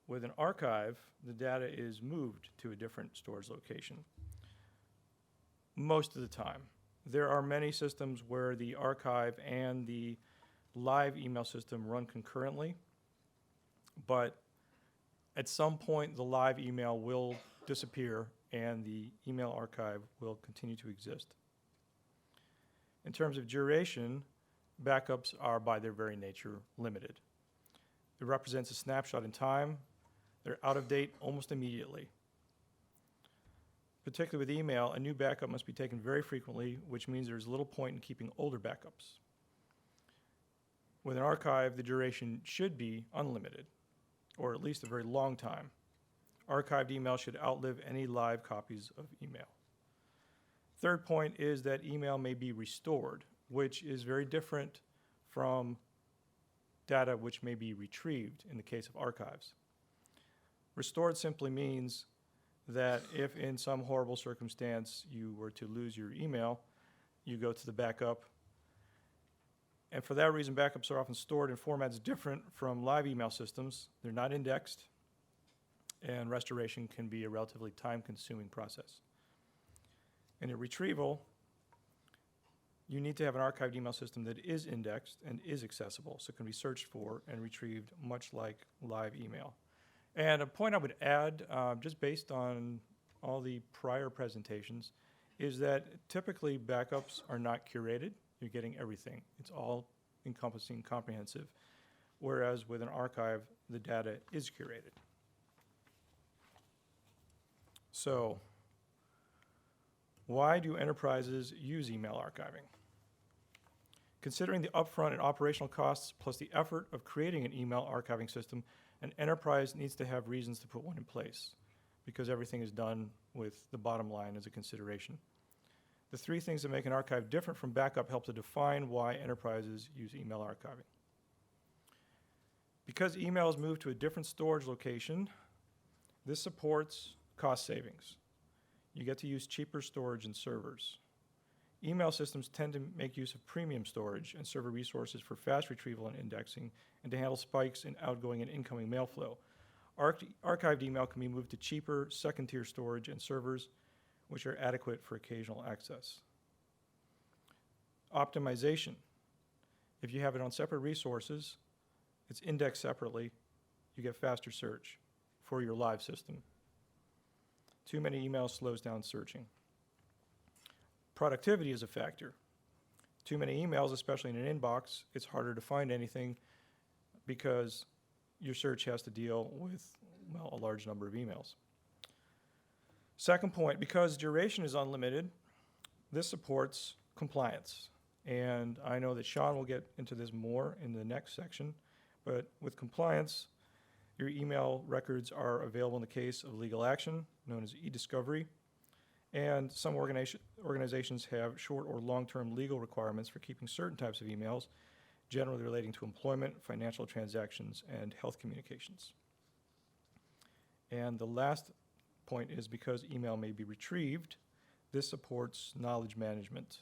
With an archive, the data is moved to a different storage location. Most of the time. There are many systems where the archive and the live email system run concurrently, but at some point the live email will disappear and the email archive will continue to exist. In terms of duration, backups are by their very nature limited. It represents a snapshot in time. They're out of date almost immediately. Particularly with email, a new backup must be taken very frequently, which means there's little point in keeping older backups. With an archive, the duration should be unlimited, or at least a very long time. Archived email should outlive any live copies of email. Third point is that email may be restored, which is very different from data which may be retrieved in the case of archives. Restored simply means that if in some horrible circumstance you were to lose your email, you go to the backup. And for that reason, backups are often stored in formats different from live email systems. They're not indexed, and restoration can be a relatively time-consuming process. In a retrieval, you need to have an archived email system that is indexed and is accessible, so it can be searched for and retrieved much like live email. And a point I would add, just based on all the prior presentations, is that typically backups are not curated. You're getting everything. It's all encompassing, comprehensive, whereas with an archive, the data is curated. So, why do enterprises use email archiving? Considering the upfront and operational costs plus the effort of creating an email archiving system, an enterprise needs to have reasons to put one in place because everything is done with the bottom line as a consideration. The 3 things that make an archive different from backup help to define why enterprises use email archiving. Because email is moved to a different storage location, this supports cost savings. You get to use cheaper storage and servers. Email systems tend to make use of premium storage and server resources for fast retrieval and indexing and to handle spikes in outgoing and incoming mail flow. Archived email can be moved to cheaper second-tier storage and servers, which are adequate for occasional access. Optimization. If you have it on separate resources, it's indexed separately, you get faster search for your live system. Too many emails slows down searching. Productivity is a factor. Too many emails, especially in an inbox, it's harder to find anything because your search has to deal with, well, a large number of emails. Second point, because duration is unlimited, this supports compliance. And I know that Sean will get into this more in the next section, but with compliance, your email records are available in the case of legal action, known as e-discovery, and some organizations have short or long-term legal requirements for keeping certain types of emails, generally relating to employment, financial transactions, and health communications. And the last point is because email may be retrieved, this supports knowledge management.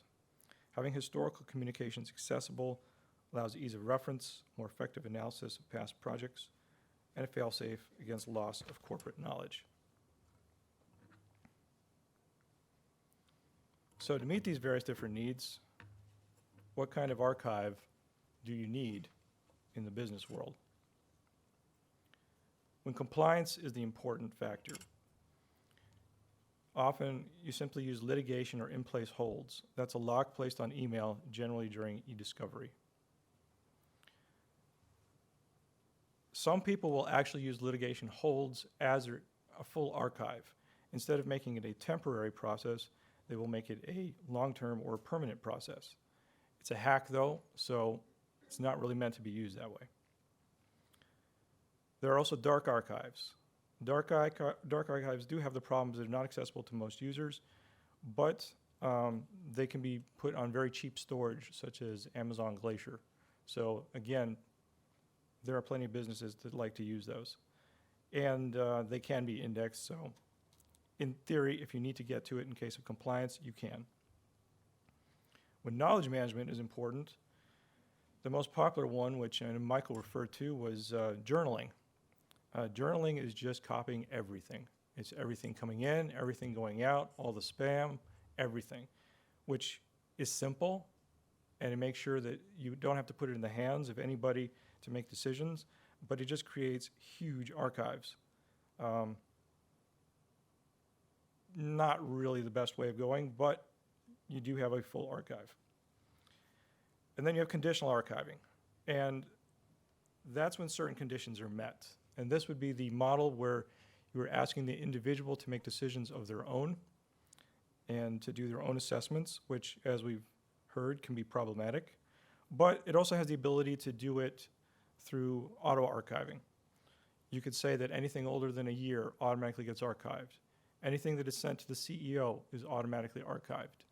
Having historical communications accessible allows ease of reference, more effective analysis of past projects, and a fail-safe against loss of corporate knowledge. So to meet these various different needs, what kind of archive do you need in the business world? When compliance is the important factor, often you simply use litigation or in-place holds. That's a lock placed on email, generally during e-discovery. Some people will actually use litigation holds as a full archive. Instead of making it a temporary process, they will make it a long-term or permanent process. It's a hack though, so it's not really meant to be used that way. There are also dark archives. Dark archives do have the problems that are not accessible to most users, but they can be put on very cheap storage, such as Amazon Glacier. So again, there are plenty of businesses that like to use those. And they can be indexed, so in theory, if you need to get to it in case of compliance, you can. When knowledge management is important, the most popular one, which Michael referred to, was journaling. Journaling is just copying everything. It's everything coming in, everything going out, all the spam, everything, which is simple, and it makes sure that you don't have to put it in the hands of anybody to make decisions, but it just creates huge archives. Not really the best way of going, but you do have a full archive. And then you have conditional archiving, and that's when certain conditions are met. And this would be the model where you are asking the individual to make decisions of their own and to do their own assessments, which, as we've heard, can be problematic. But it also has the ability to do it through auto-archiving. You could say that anything older than a year automatically gets archived. Anything that is sent to the CEO is automatically archived.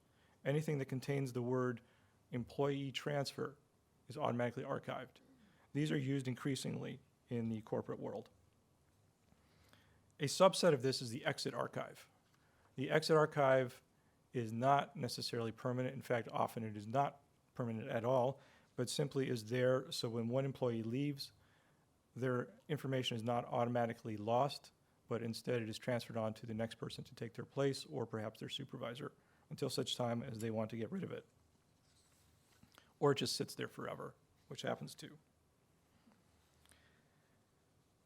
Anything that contains the word employee transfer is automatically archived. These are used increasingly in the corporate world. A subset of this is the exit archive. The exit archive is not necessarily permanent. In fact, often it is not permanent at all, but simply is there so when one employee leaves, their information is not automatically lost, but instead it is transferred on to the next person to take their place, or perhaps their supervisor, until such time as they want to get rid of it. Or it just sits there forever, which happens too.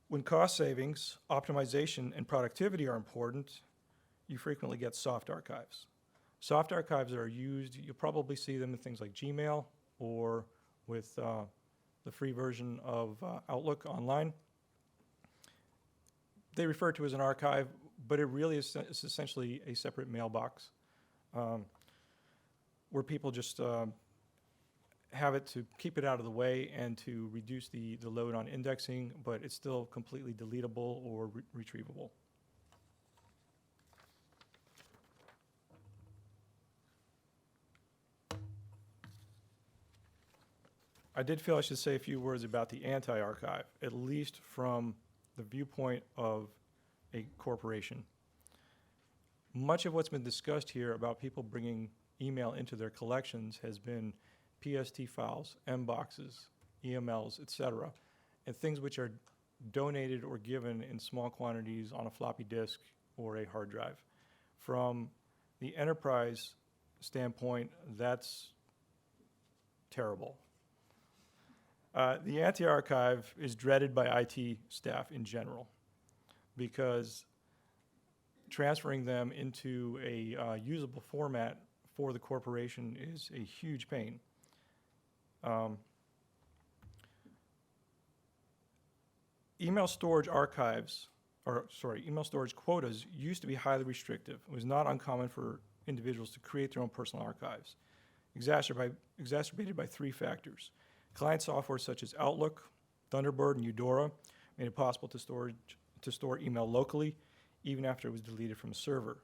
When cost savings, optimization, and productivity are important, you frequently get soft archives. Soft archives that are used, you'll probably see them in things like Gmail or with the free version of Outlook online. They refer to as an archive, but it really is essentially a separate mailbox where people just have it to keep it out of the way and to reduce the load on indexing, but it's still completely deletable or retrievable. I did feel I should say a few words about the anti-archive, at least from the viewpoint of a corporation. Much of what's been discussed here about people bringing email into their collections has been PST files, mboxes, EMLs, etc., and things which are donated or given in small quantities on a floppy disk or a hard drive. From the enterprise standpoint, that's terrible. The anti-archive is dreaded by IT staff in general because transferring them into a usable format for the corporation is a huge pain. Email storage quotas used to be highly restrictive. It was not uncommon for individuals to create their own personal archives, exacerbated by three factors. Client software such as Outlook, Thunderbird, and Eudora made it possible to store email locally, even after it was deleted from a server.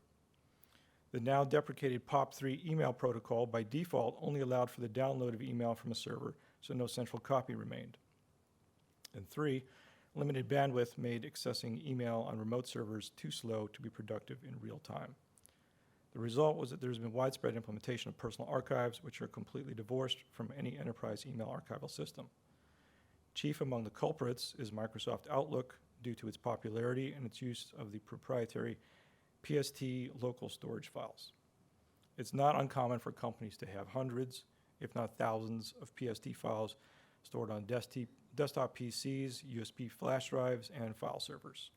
The now deprecated POP3 email protocol by default only allowed for the download of email from a server, so no central copy remained. And three, limited bandwidth made accessing email on remote servers too slow to be productive in real time. The result was that there's been widespread implementation of personal archives, which are completely divorced from any enterprise email archival system. Chief among the culprits is Microsoft Outlook, due to its popularity and its use of the proprietary PST local storage files. It's not uncommon for companies to have hundreds, if not thousands, of PST files stored on desktop PCs, USB flash drives, and file servers.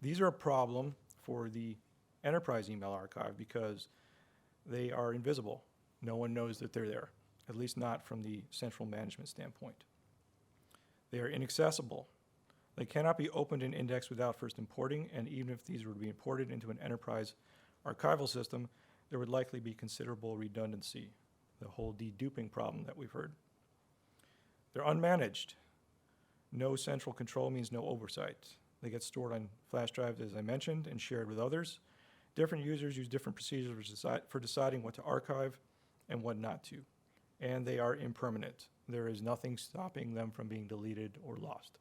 These are a problem for the enterprise email archive because they are invisible. No one knows that they're there, at least not from the central management standpoint. They are inaccessible. They cannot be opened and indexed without first importing, and even if these were to be imported into an enterprise archival system, there would likely be considerable redundancy, the whole deduping problem that we've heard. They're unmanaged. No central control means no oversight. They get stored on flash drives, as I mentioned, and shared with others. Different users use different procedures for deciding what to archive and what not to. And they are impermanent. There is nothing stopping them from being deleted or lost.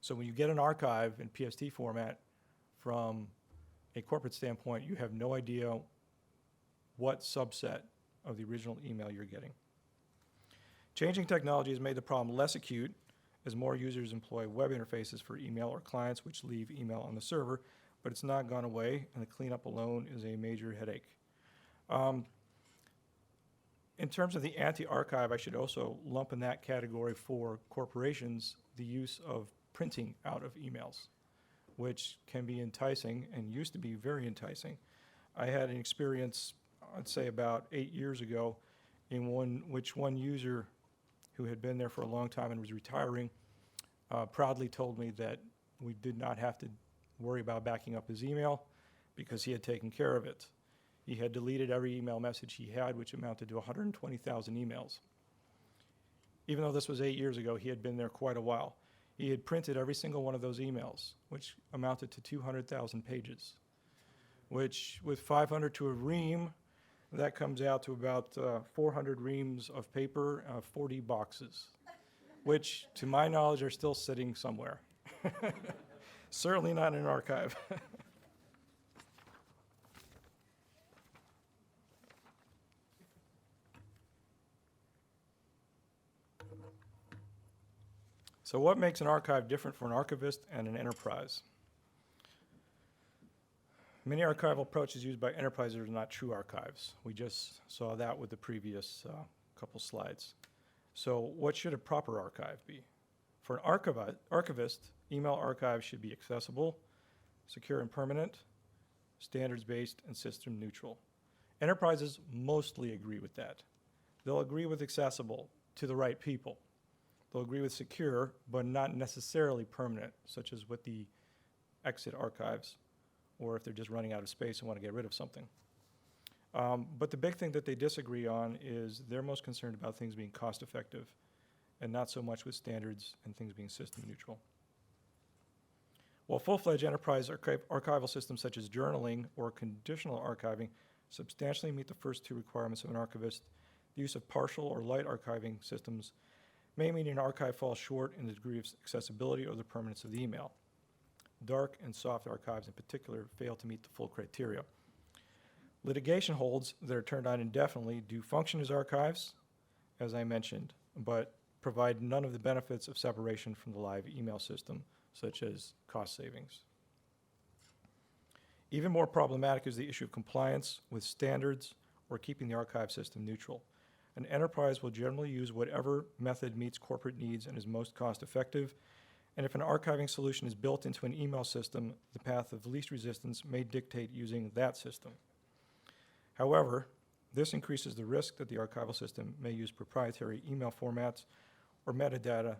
So when you get an archive in PST format from a corporate standpoint, you have no idea what subset of the original email you're getting. Changing technology has made the problem less acute as more users employ web interfaces for email or clients which leave email on the server, but it's not gone away, and the cleanup alone is a major headache. In terms of the anti-archive, I should also lump in that category for corporations the use of printing out of emails, which can be enticing and used to be very enticing. I had an experience, I'd say about 8 years ago, in which one user who had been there for a long time and was retiring proudly told me that we did not have to worry about backing up his email because he had taken care of it. He had deleted every email message he had, which amounted to 120,000 emails. Even though this was 8 years ago, he had been there quite a while. He had printed every single one of those emails, which amounted to 200,000 pages, which with 500 to a ream, that comes out to about 400 reams of paper, 40 boxes, which to my knowledge are still sitting somewhere. Certainly not in an archive. So what makes an archive different for an archivist and an enterprise? Many archival approaches used by enterprises are not true archives. We just saw that with the previous couple slides. So what should a proper archive be? For an archivist, email archives should be accessible, secure and permanent, standards-based, and system neutral. Enterprises mostly agree with that. They'll agree with accessible to the right people. They'll agree with secure, but not necessarily permanent, such as with the exit archives, or if they're just running out of space and want to get rid of something. But the big thing that they disagree on is they're most concerned about things being cost-effective and not so much with standards and things being system neutral. While full-fledged enterprise archival systems such as journaling or conditional archiving substantially meet the first two requirements of an archivist, the use of partial or light archiving systems may mean an archive falls short in the degree of accessibility or the permanence of the email. Dark and soft archives in particular fail to meet the full criteria. Litigation holds that are turned on indefinitely do function as archives, as I mentioned, but provide none of the benefits of separation from the live email system, such as cost savings. Even more problematic is the issue of compliance with standards or keeping the archive system neutral. An enterprise will generally use whatever method meets corporate needs and is most cost-effective. And if an archiving solution is built into an email system, the path of least resistance may dictate using that system. However, this increases the risk that the archival system may use proprietary email formats or metadata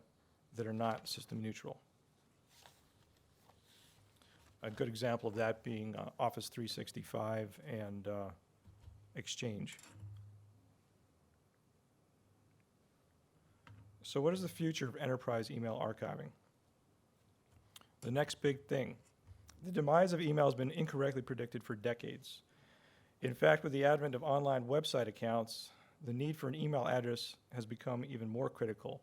that are not system neutral. A good example of that being Office 365 and Exchange. So what is the future of enterprise email archiving? The next big thing. The demise of email has been incorrectly predicted for decades. In fact, with the advent of online website accounts, the need for an email address has become even more critical.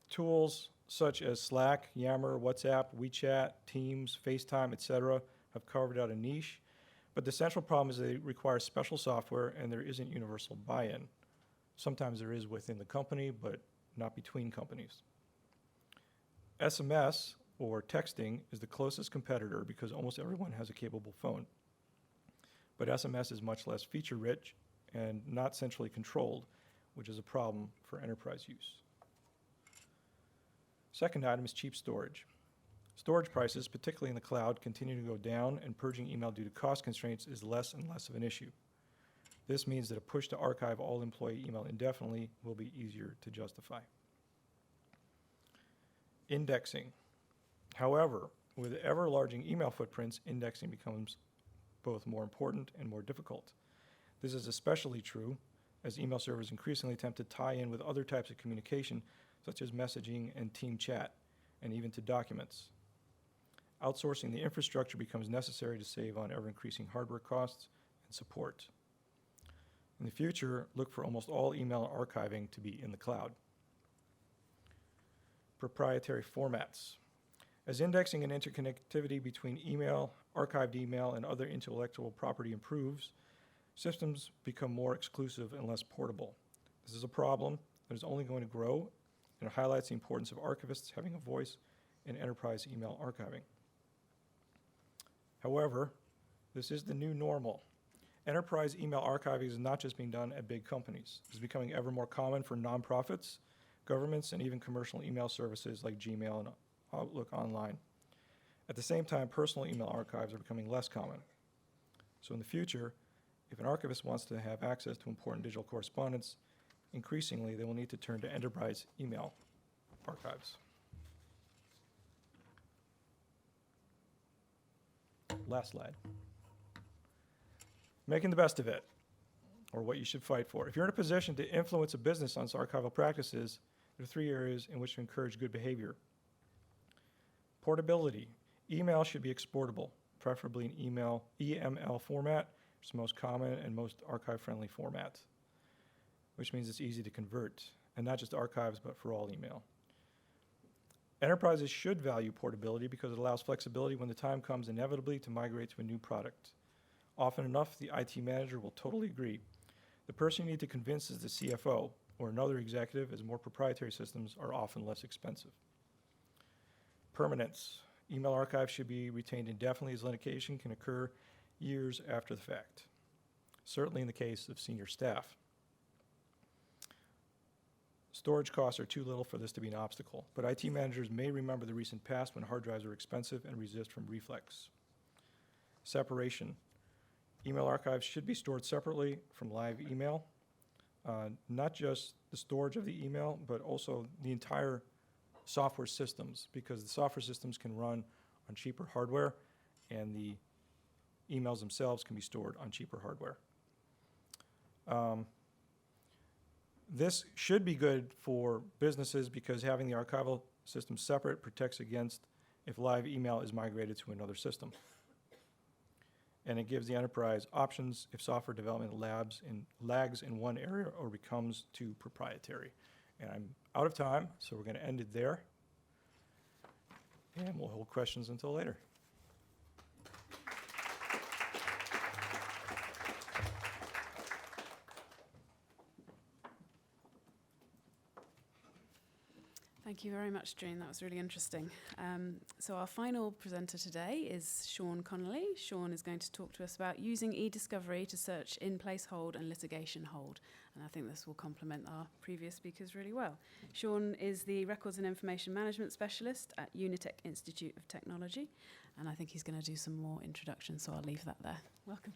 Tools such as Slack, Yammer, WhatsApp, WeChat, Teams, FaceTime, etc. have carved out a niche, but the central problem is they require special software and there isn't universal buy-in. Sometimes there is within the company, but not between companies. SMS, or texting, is the closest competitor because almost everyone has a capable phone. But SMS is much less feature-rich and not centrally controlled, which is a problem for enterprise use. Second item is cheap storage. Storage prices, particularly in the cloud, continue to go down, and purging email due to cost constraints is less and less of an issue. This means that a push to archive all employee email indefinitely will be easier to justify. Indexing. However, with ever-larging email footprints, indexing becomes both more important and more difficult. This is especially true as email servers increasingly attempt to tie in with other types of communication, such as messaging and team chat, and even to documents. Outsourcing the infrastructure becomes necessary to save on ever-increasing hardware costs and support. In the future, look for almost all email archiving to be in the cloud. Proprietary formats. As indexing and interconnectivity between email, archived email, and other intellectual property improves, systems become more exclusive and less portable. This is a problem that is only going to grow, and it highlights the importance of archivists having a voice in enterprise email archiving. However, this is the new normal. Enterprise email archiving is not just being done at big companies. It's becoming ever more common for nonprofits, governments, and even commercial email services like Gmail and Outlook Online. At the same time, personal email archives are becoming less common. So in the future, if an archivist wants to have access to important digital correspondence, increasingly they will need to turn to enterprise email archives. Last slide. Making the best of it, or what you should fight for. If you're in a position to influence a business on its archival practices, there are 3 areas in which to encourage good behavior. Portability. Email should be exportable, preferably in EML format, which is the most common and most archive-friendly format, which means it's easy to convert, and not just archives, but for all email. Enterprises should value portability because it allows flexibility when the time comes inevitably to migrate to a new product. Often enough, the IT manager will totally agree. The person you need to convince is the CFO or another executive, as more proprietary systems are often less expensive. Permanence. Email archives should be retained indefinitely as litigation can occur years after the fact, certainly in the case of senior staff. Storage costs are too little for this to be an obstacle, but IT managers may remember the recent past when hard drives were expensive and resist from reflex. Separation. Email archives should be stored separately from live email, not just the storage of the email, but also the entire software systems, because the software systems can run on cheaper hardware and the emails themselves can be stored on cheaper hardware. This should be good for businesses because having the archival system separate protects against if live email is migrated to another system. And it gives the enterprise options if software development lags in one area or becomes too proprietary. And I'm out of time, so we're going to end it there. And we'll hold questions until later. Thank Thank you very much, Jane. That was really interesting. So our final presenter today is Sean Connelly. Sean is going to talk to us about using e-discovery to search in-place hold and litigation hold. And I think this will complement our previous speakers really well. Sean is the Records and Information Management Specialist at Unitec Institute of Technology. And I think he's going to do some more introductions, so I'll leave that there. Welcome.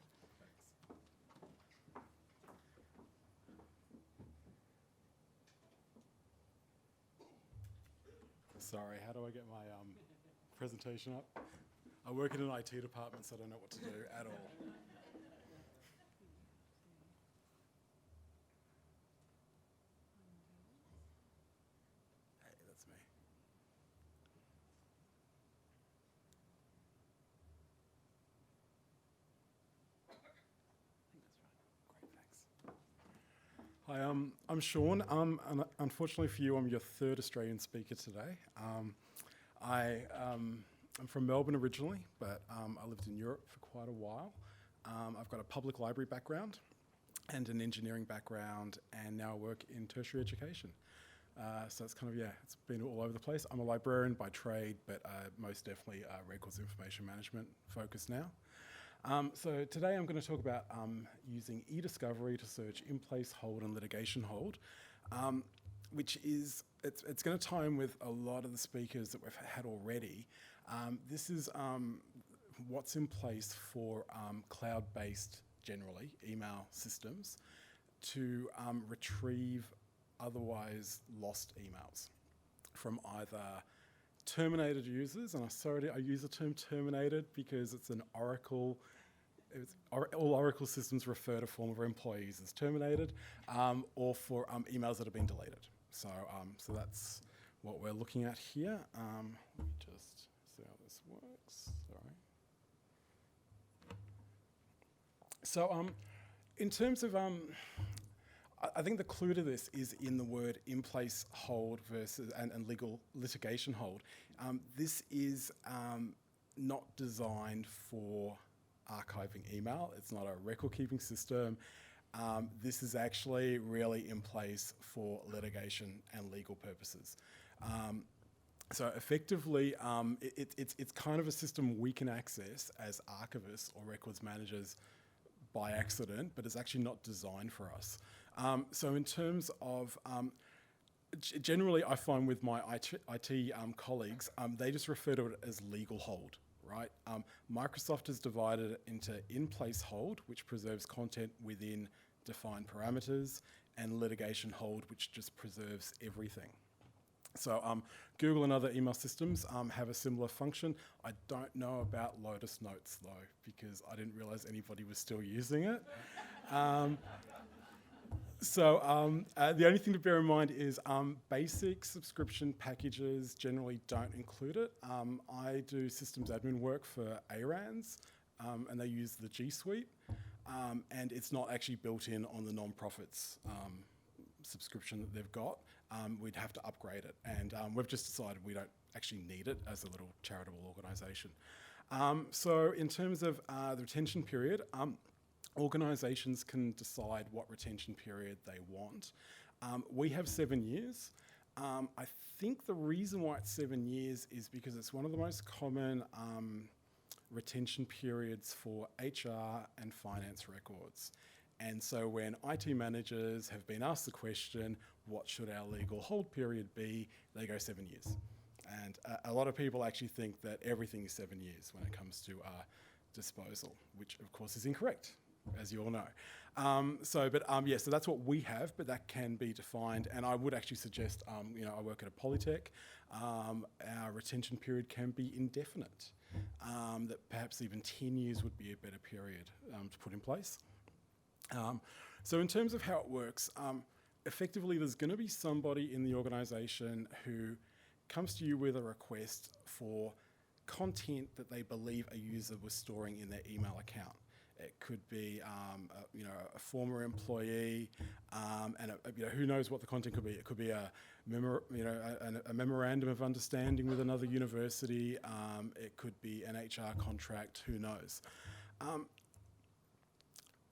Sorry, how do I get my presentation up? I work in an IT department, so I don't know what to do at all. Hey, that's me. Great, thanks. Hi, I'm Sean. And unfortunately for you, I'm your third Australian speaker today. I'm from Melbourne originally, but I lived in Europe for quite a while. I've got a public library background and an engineering background, and now I work in tertiary education. So it's kind of, it's been all over the place. I'm a librarian by trade, but most definitely records information management focused now. So today I'm going to talk about using e-discovery to search in-place hold and litigation hold, which is, it's going to tie in with a lot of the speakers that we've had already. This is what's in place for cloud-based, generally, email systems to retrieve otherwise lost emails from either terminated users, and I use the term terminated because it's an Oracle, all Oracle systems refer to former employees as terminated, or for emails that have been deleted. So that's what we're looking at here. Let me just see how this works, sorry. So in terms of, I think the clue to this is in the word in-place hold versus and legal litigation hold. This is not designed for archiving email. It's not a record-keeping system. This is actually really in place for litigation and legal purposes. So effectively, it's kind of a system we can access as archivists or records managers by accident, but it's actually not designed for us. So in terms of, generally I find with my IT colleagues, they just refer to it as legal hold, right? Microsoft has divided it into in-place hold, which preserves content within defined parameters, and litigation hold, which just preserves everything. So Google and other email systems have a similar function. I don't know about Lotus Notes though, because I didn't realize anybody was still using it. So the only thing to bear in mind is basic subscription packages generally don't include it. I do systems admin work for ARANZ, and they use the G Suite, and it's not actually built in on the non-profits subscription that they've got. We'd have to upgrade it, and we've just decided we don't actually need it as a little charitable organisation. So in terms of the retention period, organisations can decide what retention period they want. We have 7 years. I think the reason why it's 7 years is because it's one of the most common retention periods for HR and finance records. And so when IT managers have been asked the question, what should our legal hold period be, they go 7 years. And a lot of people actually think that everything is 7 years when it comes to disposal, which of course is incorrect, as you all know. So that's what we have, but that can be defined. And I would actually suggest, I work at a polytech, our retention period can be indefinite, that perhaps even 10 years would be a better period to put in place. So in terms of how it works, effectively there's going to be somebody in the organisation who comes to you with a request for content that they believe a user was storing in their email account. It could be a former employee, and who knows what the content could be. It could be a memorandum of understanding with another university. It could be an HR contract. Who knows?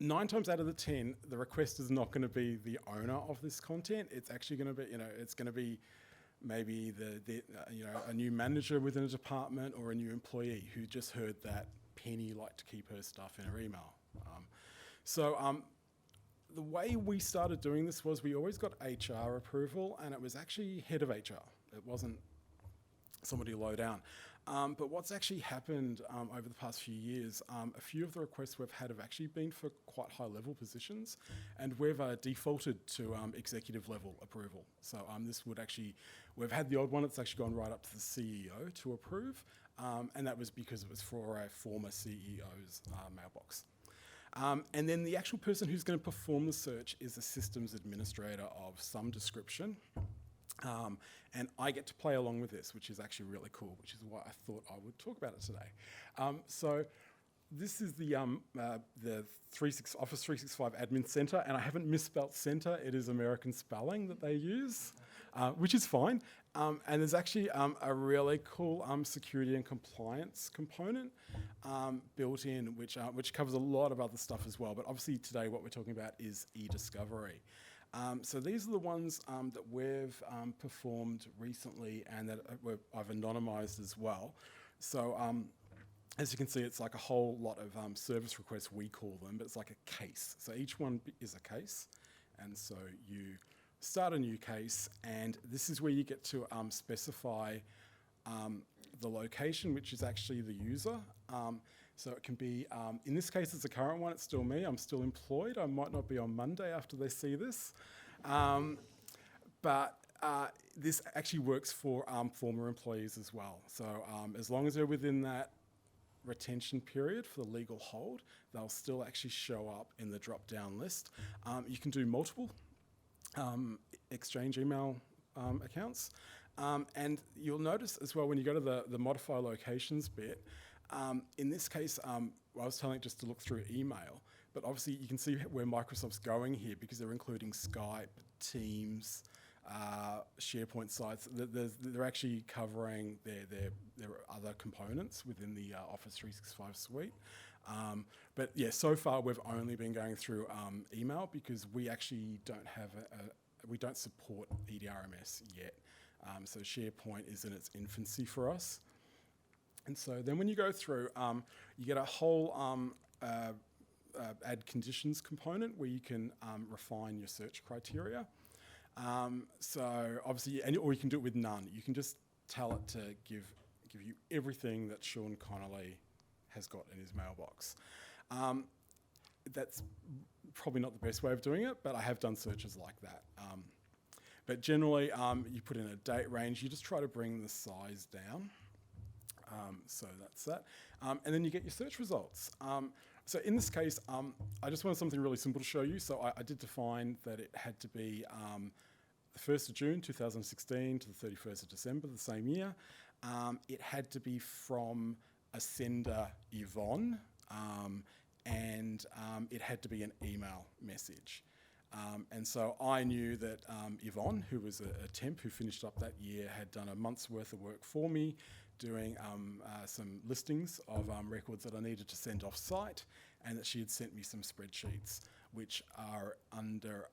9 times out of the 10, the request is not going to be the owner of this content. It's actually going to be, it's going to be maybe a new manager within a department or a new employee who just heard that Penny liked to keep her stuff in her email. The way we started doing this was we always got HR approval, and it was actually head of HR. It wasn't somebody low down. But what's actually happened over the past few years, a few of the requests we've had have actually been for quite high level positions, and we've defaulted to executive level approval. So we've had the odd one that's actually gone right up to the CEO to approve, and that was because it was for a former CEO's mailbox. And then the actual person who's going to perform the search is a systems administrator of some description. And I get to play along with this, which is actually really cool, which is why I thought I would talk about it today. So this is the Office 365 Admin Center, and I haven't misspelt center. It is American spelling that they use, which is fine. And there's actually a really cool security and compliance component built in, which covers a lot of other stuff as well. But obviously today what we're talking about is e-discovery. So these are the ones that we've performed recently and that I've anonymized as well. So as you can see, it's like a whole lot of service requests, we call them, but it's like a case. So each one is a case. And so you start a new case, and this is where you get to specify the location, which is actually the user. So it can be, in this case, it's a current one. It's still me. I'm still employed. I might not be on Monday after they see this. But this actually works for former employees as well. So as long as they're within that retention period for the legal hold, they'll still actually show up in the drop-down list. You can do multiple exchange email accounts. And you'll notice as well when you go to the modify locations bit, in this case, I was telling it just to look through email, but obviously you can see where Microsoft's going here because they're including Skype, Teams, SharePoint sites. They're actually covering their other components within the Office 365 suite. But yeah, so far we've only been going through email because we actually we don't support EDRMS yet. So SharePoint is in its infancy for us. And so then when you go through, you get a whole add conditions component where you can refine your search criteria. So obviously, or you can do it with none. You can just tell it to give you everything that Sean Connelly has got in his mailbox. That's probably not the best way of doing it, but I have done searches like that. But generally, you put in a date range. You just try to bring the size down. So that's that. And then you get your search results. So in this case, I just wanted something really simple to show you. So I did define that it had to be the 1st of June 2016 to the 31st of December the same year. It had to be from a sender, Yvonne, and it had to be an email message. And so I knew that Yvonne, who was a temp who finished up that year, had done a month's worth of work for me, doing some listings of records that I needed to send off-site, and that she had sent me some spreadsheets, which are under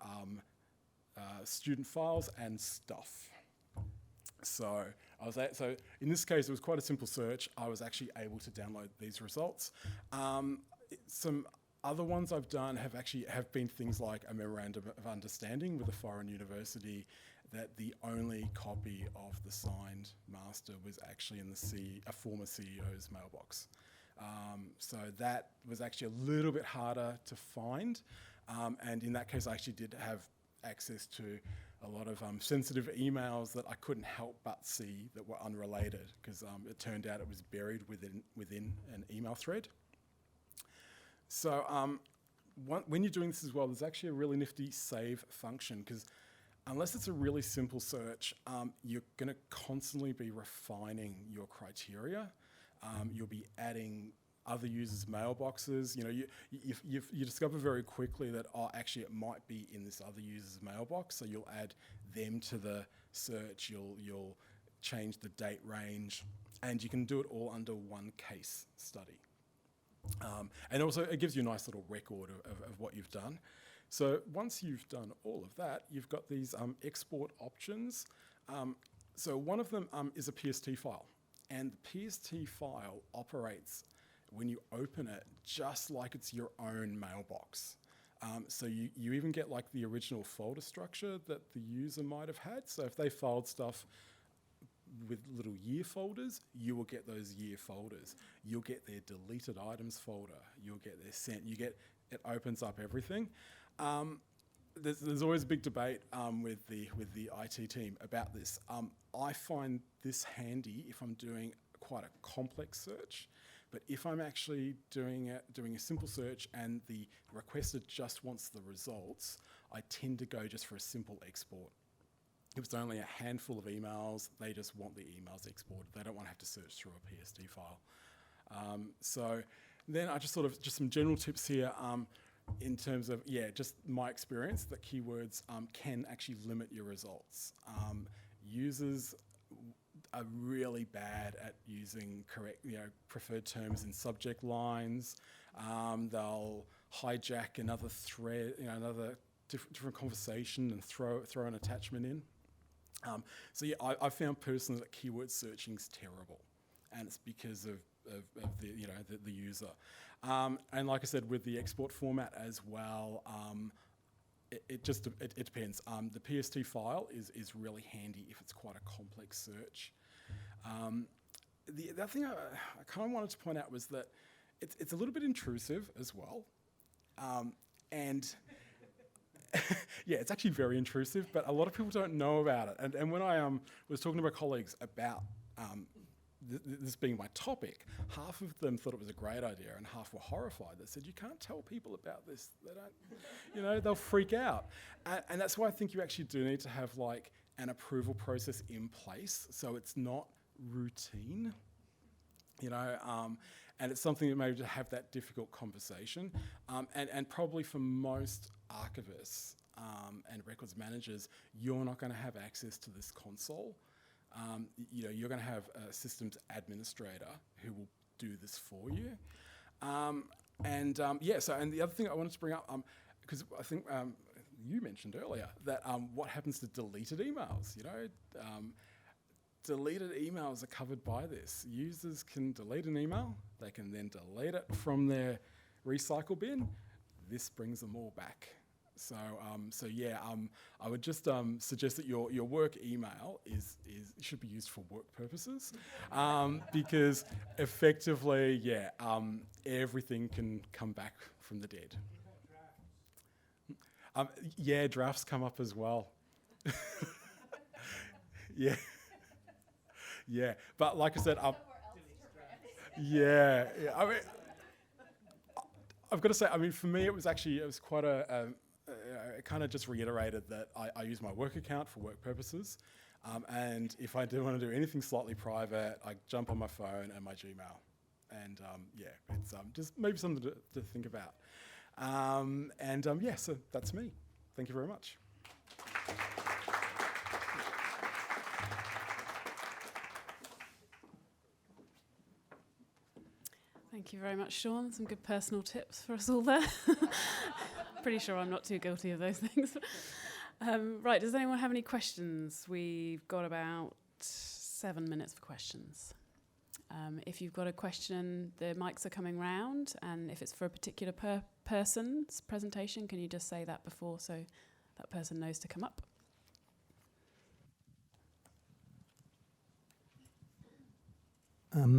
student files and stuff. So so in this case, it was quite a simple search. I was actually able to download these results. Some other ones I've done have been things like a memorandum of understanding with a foreign university that the only copy of the signed master was actually in a former CEO's mailbox. So that was actually a little bit harder to find. And in that case, I actually did have access to a lot of sensitive emails that I couldn't help but see that were unrelated because it turned out it was buried within an email thread. So when you're doing this as well, there's actually a really nifty save function because unless it's a really simple search, you're going to constantly be refining your criteria. You'll be adding other users' mailboxes. You know, you discover very quickly that, actually it might be in this other user's mailbox, so you'll add them to the search, you'll change the date range, and you can do it all under one case study. And also it gives you a nice little record of what you've done. So once you've done all of that, you've got these export options. So one of them is a PST file, and the PST file operates when you open it just like it's your own mailbox. So you even get like the original folder structure that the user might have had. So if they filed stuff with little year folders, you will get those year folders. You'll get their deleted items folder. You'll get their sent. It opens up everything. There's always a big debate with the IT team about this. I find this handy if I'm doing quite a complex search, but if I'm actually doing a simple search and the requester just wants the results, I tend to go just for a simple export. If it's only a handful of emails, they just want the emails exported. They don't want to have to search through a PST file. So then I just some general tips here. In terms of, just my experience, that keywords can actually limit your results. Users are really bad at using correct, preferred terms in subject lines. They'll hijack another thread, another different conversation and throw an attachment in. I found personally that keyword searching is terrible, and it's because of the user. And like I said, with the export format as well, it depends. The PST file is really handy if it's quite a complex search. The other thing I kind of wanted to point out was that it's a little bit intrusive as well. And it's actually very intrusive, but a lot of people don't know about it. And when I was talking to my colleagues about this being my topic, half of them thought it was a great idea and half were horrified. They said, you can't tell people about this. They don't, they'll freak out. And that's why I think you actually do need to have like an approval process in place so it's not routine, and it's something that maybe to have that difficult conversation. And probably for most archivists and records managers, you're not going to have access to this console. You're going to have a systems administrator who will do this for you. And the other thing I wanted to bring up, because I think you mentioned earlier that what happens to deleted emails, deleted emails are covered by this. Users can delete an email, they can then delete it from their recycle bin. This brings them all back. I would just suggest that your work email should be used for work purposes, because effectively, everything can come back from the dead. Drafts come up as well. But like I said, I mean, I've got to say, for me, it was quite it kind of just reiterated that I use my work account for work purposes. And if I do want to do anything slightly private, I jump on my phone and my Gmail. And it's just maybe something to think about. So that's me. Thank you very much. Thank you very much, Sean. Some good personal tips for us all there. Pretty sure I'm not too guilty of those things. Right, does anyone have any questions? We've got about 7 minutes for questions. If you've got a question, the mics are coming round, and if it's for a particular person's presentation, can you just say that before so that person knows to come up?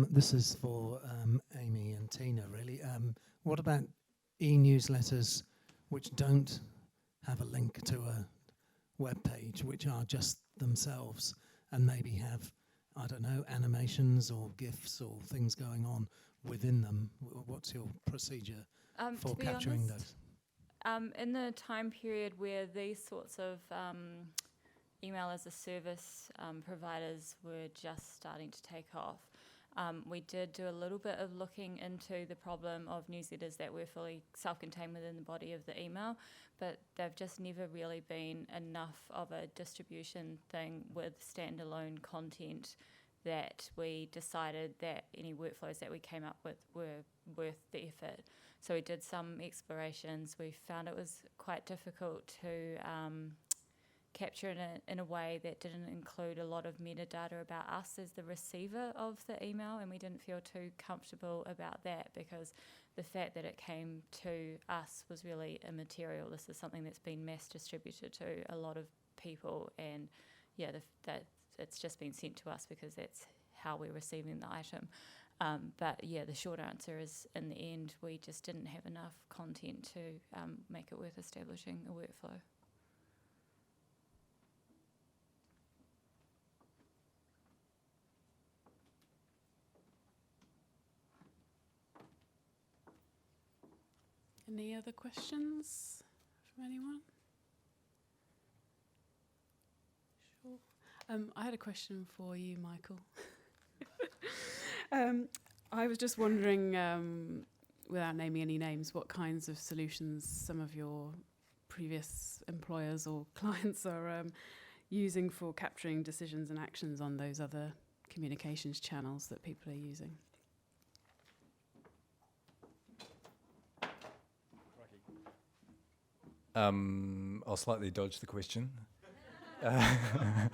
This is for Amy and Tina, really. What about e-newsletters which don't have a link to a web page, which are just themselves and maybe have, I don't know, animations or GIFs or things going on within them? What's your procedure for capturing those? In the time period where these sorts of email as a service providers were just starting to take off, we did do a little bit of looking into the problem of newsletters that were fully self-contained within the body of the email, but they've just never really been enough of a distribution thing with standalone content that we decided that any workflows that we came up with were worth the effort. So we did some explorations. We found it was quite difficult to capture it in a way that didn't include a lot of metadata about us as the receiver of the email, and we didn't feel too comfortable about that because the fact that it came to us was really immaterial. This is something that's been mass distributed to a lot of people, and yeah, that it's just been sent to us because that's how we're receiving the item. But yeah, the short answer is, in the end, we just didn't have enough content to make it worth establishing a workflow. Any other questions from anyone? Sure. I had a question for you, Michael. I was just wondering, without naming any names, what kinds of solutions some of your previous employers or clients are using for capturing decisions and actions on those other communications channels that people are using. I'll slightly dodge the question. I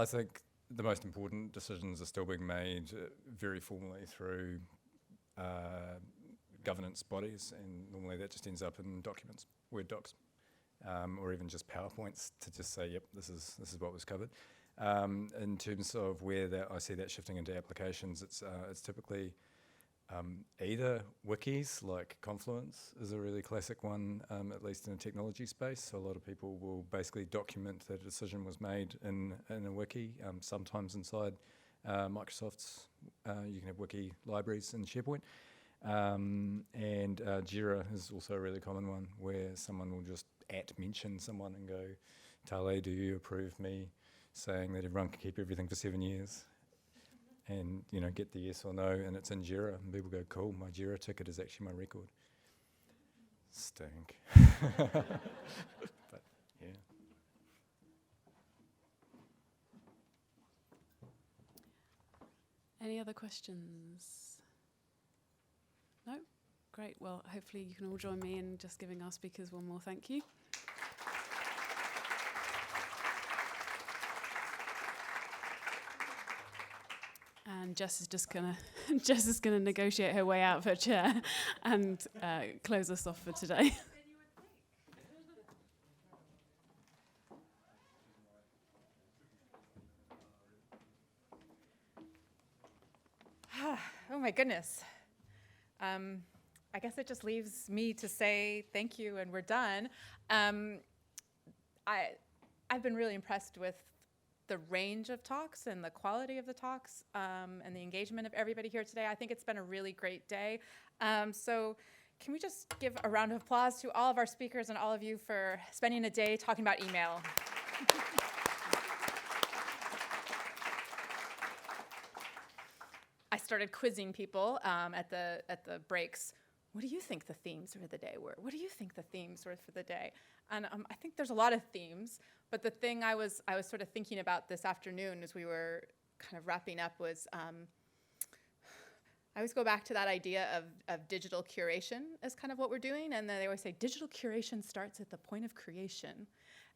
think the most important decisions are still being made very formally through governance bodies, and normally that just ends up in documents, Word docs, or even just PowerPoints to just say, yep, this is what was covered. In terms of where I see that shifting into applications, it's typically either wikis, like Confluence is a really classic one, at least in the technology space. So a lot of people will basically document that a decision was made in a wiki, sometimes inside Microsoft's, you can have wiki libraries in SharePoint. And Jira is also a really common one where someone will just mention someone and go, Tale, do you approve me saying that everyone can keep everything for 7 years? And, get the yes or no, and it's in Jira, and people go, cool, my Jira ticket is actually my record. Stink. But, yeah. Any other questions? No? Great. Well, hopefully you can all join me in just giving our speakers one more thank you. And Jess is just gonna negotiate her way out of her chair and close us off for today. Oh my goodness. I guess it just leaves me to say thank you and we're done. I've been really impressed with the range of talks and the quality of the talks and the engagement of everybody here today. I think it's been a really great day. So can we just give a round of applause to all of our speakers and all of you for spending a day talking about email. I started quizzing people at the breaks. What do you think the themes for the day were? What do you think the themes were for the day? And I think there's a lot of themes, but the thing I was sort of thinking about this afternoon as we were kind of wrapping up was I always go back to that idea of digital curation as kind of what we're doing, and then they always say digital curation starts at the point of creation.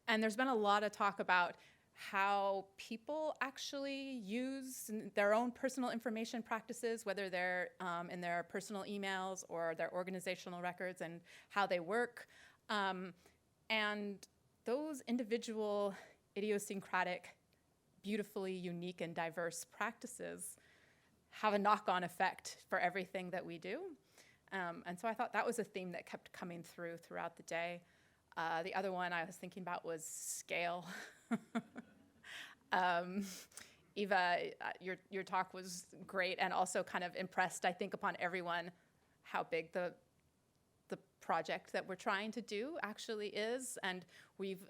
And there's been a lot of talk about how people actually use their own personal information practices, whether they're in their personal emails or their organizational records, and how they work. And those individual, idiosyncratic, beautifully unique and diverse practices have a knock-on effect for everything that we do. And so I thought that was a theme that kept coming throughout the day. The other one I was thinking about was scale. Eva, your talk was great, and also kind of impressed, I think, upon everyone how big the project that we're trying to do actually is. And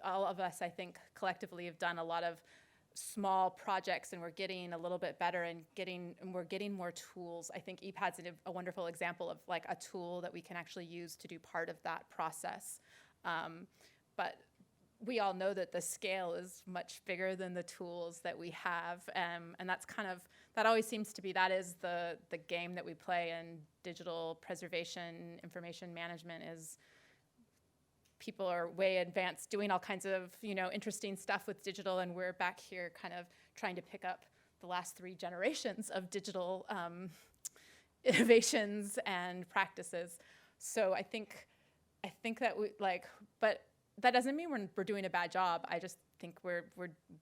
all of us, I think, collectively have done a lot of small projects, and we're getting a little bit better and we're getting more tools. I think EPAD's a wonderful example of like a tool that we can actually use to do part of that process. But we all know that the scale is much bigger than the tools that we have, and that always seems to be, that is the game that we play in digital preservation, information management, is people are way advanced doing all kinds of, interesting stuff with digital, and we're back here kind of trying to pick up the last 3 generations of digital innovations and practices. So I think that but that doesn't mean we're doing a bad job. I just think we're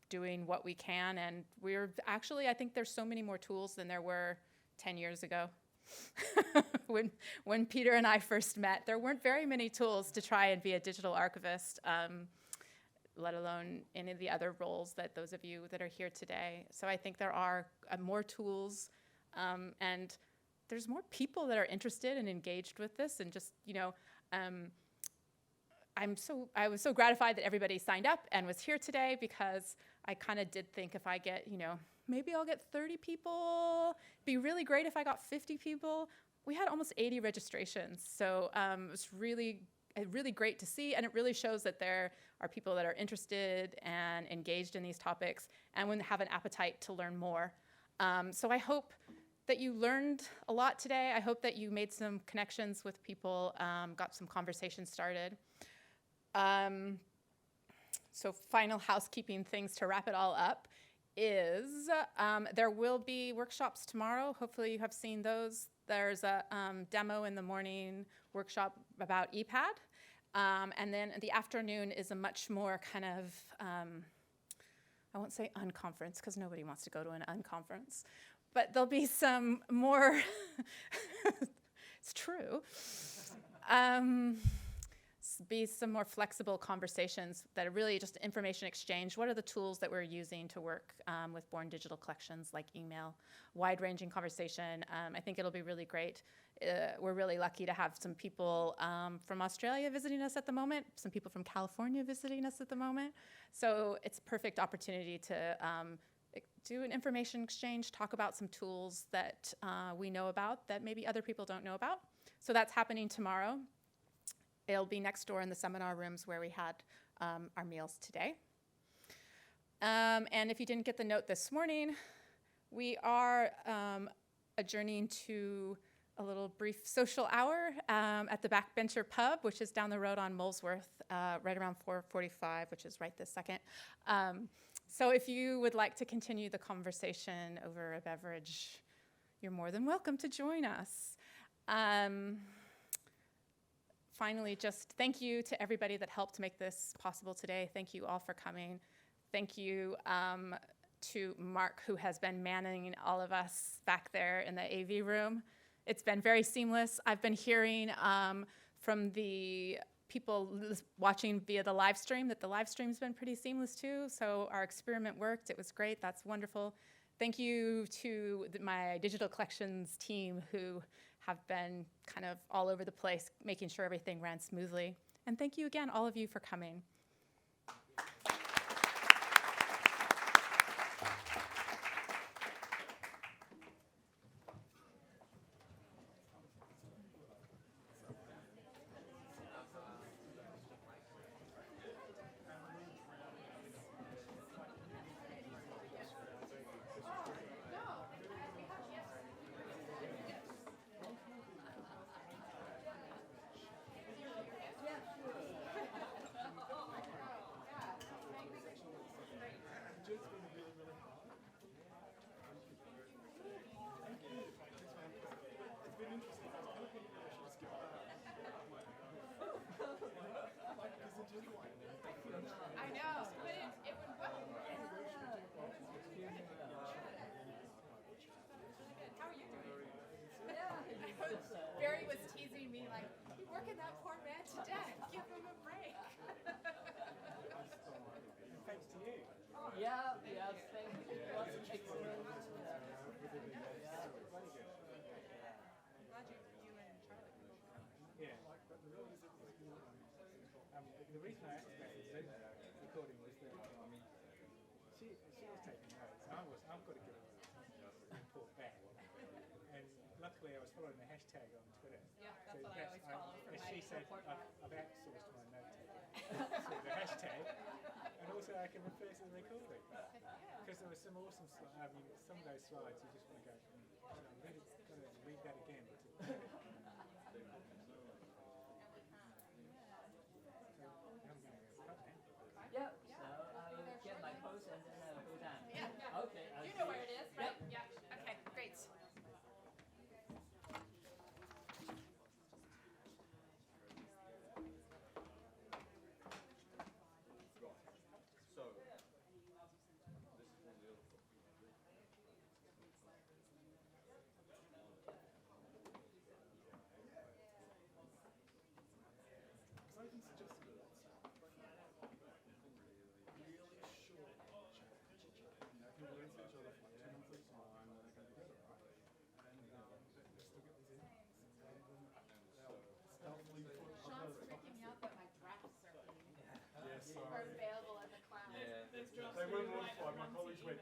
doing what we can, and I think there's so many more tools than there were 10 years ago. When Peter and I first met, there weren't very many tools to try and be a digital archivist, let alone any of the other roles that those of you that are here today. So I think there are more tools, and there's more people that are interested and engaged with this, and just, I was so gratified that everybody signed up and was here today, because I kind of did think if I get, maybe I'll get 30 people. It'd be really great if I got 50 people. We had almost 80 registrations, so it was really great to see, and it really shows that there are people that are interested and engaged in these topics and have an appetite to learn more. So I hope that you learned a lot today. I hope that you made some connections with people, got some conversations started. So final housekeeping things to wrap it all up is there will be workshops tomorrow. Hopefully you have seen those. There's a demo in the morning workshop about EPAD. And then the afternoon is a much more kind of, I won't say unconference, because nobody wants to go to an unconference, but there'll be some more, it's true, be some more flexible conversations that are really just information exchange. What are the tools that we're using to work with Born Digital collections, like email? Wide-ranging conversation. I think it'll be really great. We're really lucky to have some people from Australia visiting us at the moment, some people from California visiting us at the moment. So it's a perfect opportunity to do an information exchange, talk about some tools that we know about that maybe other people don't know about. So that's happening tomorrow. It'll be next door in the seminar rooms where we had our meals today. And if you didn't get the note this morning, we are adjourning to a little brief social hour at the Backbencher Pub, which is down the road on Molesworth, right around 4:45, which is right this second. So if you would like to continue the conversation over a beverage, you're more than welcome to join us. Finally, just thank you to everybody that helped make this possible today. Thank you all for coming. Thank you to Mark, who has been manning all of us back there in the AV room. It's been very seamless. I've been hearing from the people watching via the live stream that the live stream's been pretty seamless too. So our experiment worked. It was great. That's wonderful. Thank you to my digital collections team, who have been kind of all over the place, making sure everything ran smoothly. And thank you again, all of you, for coming. I know, but it would work. How are you doing? Barry was teasing me like, you're working that poor man to death. Give him a break. Thanks to you. Yeah, thank you. Excellent. The reason I asked about the Zoom recording was that she was taking notes, and I've got to give a report back. And luckily I was following the hashtag on Twitter. Yeah, that's what I always follow for as my she said, report I've outsourced my note taking to the hashtag, and also I can refer to the recording. Because there were some awesome slides. Some of those slides you just want to go, I'm really going to read that again. those drafts They really were right mortified. at My once colleagues each. went,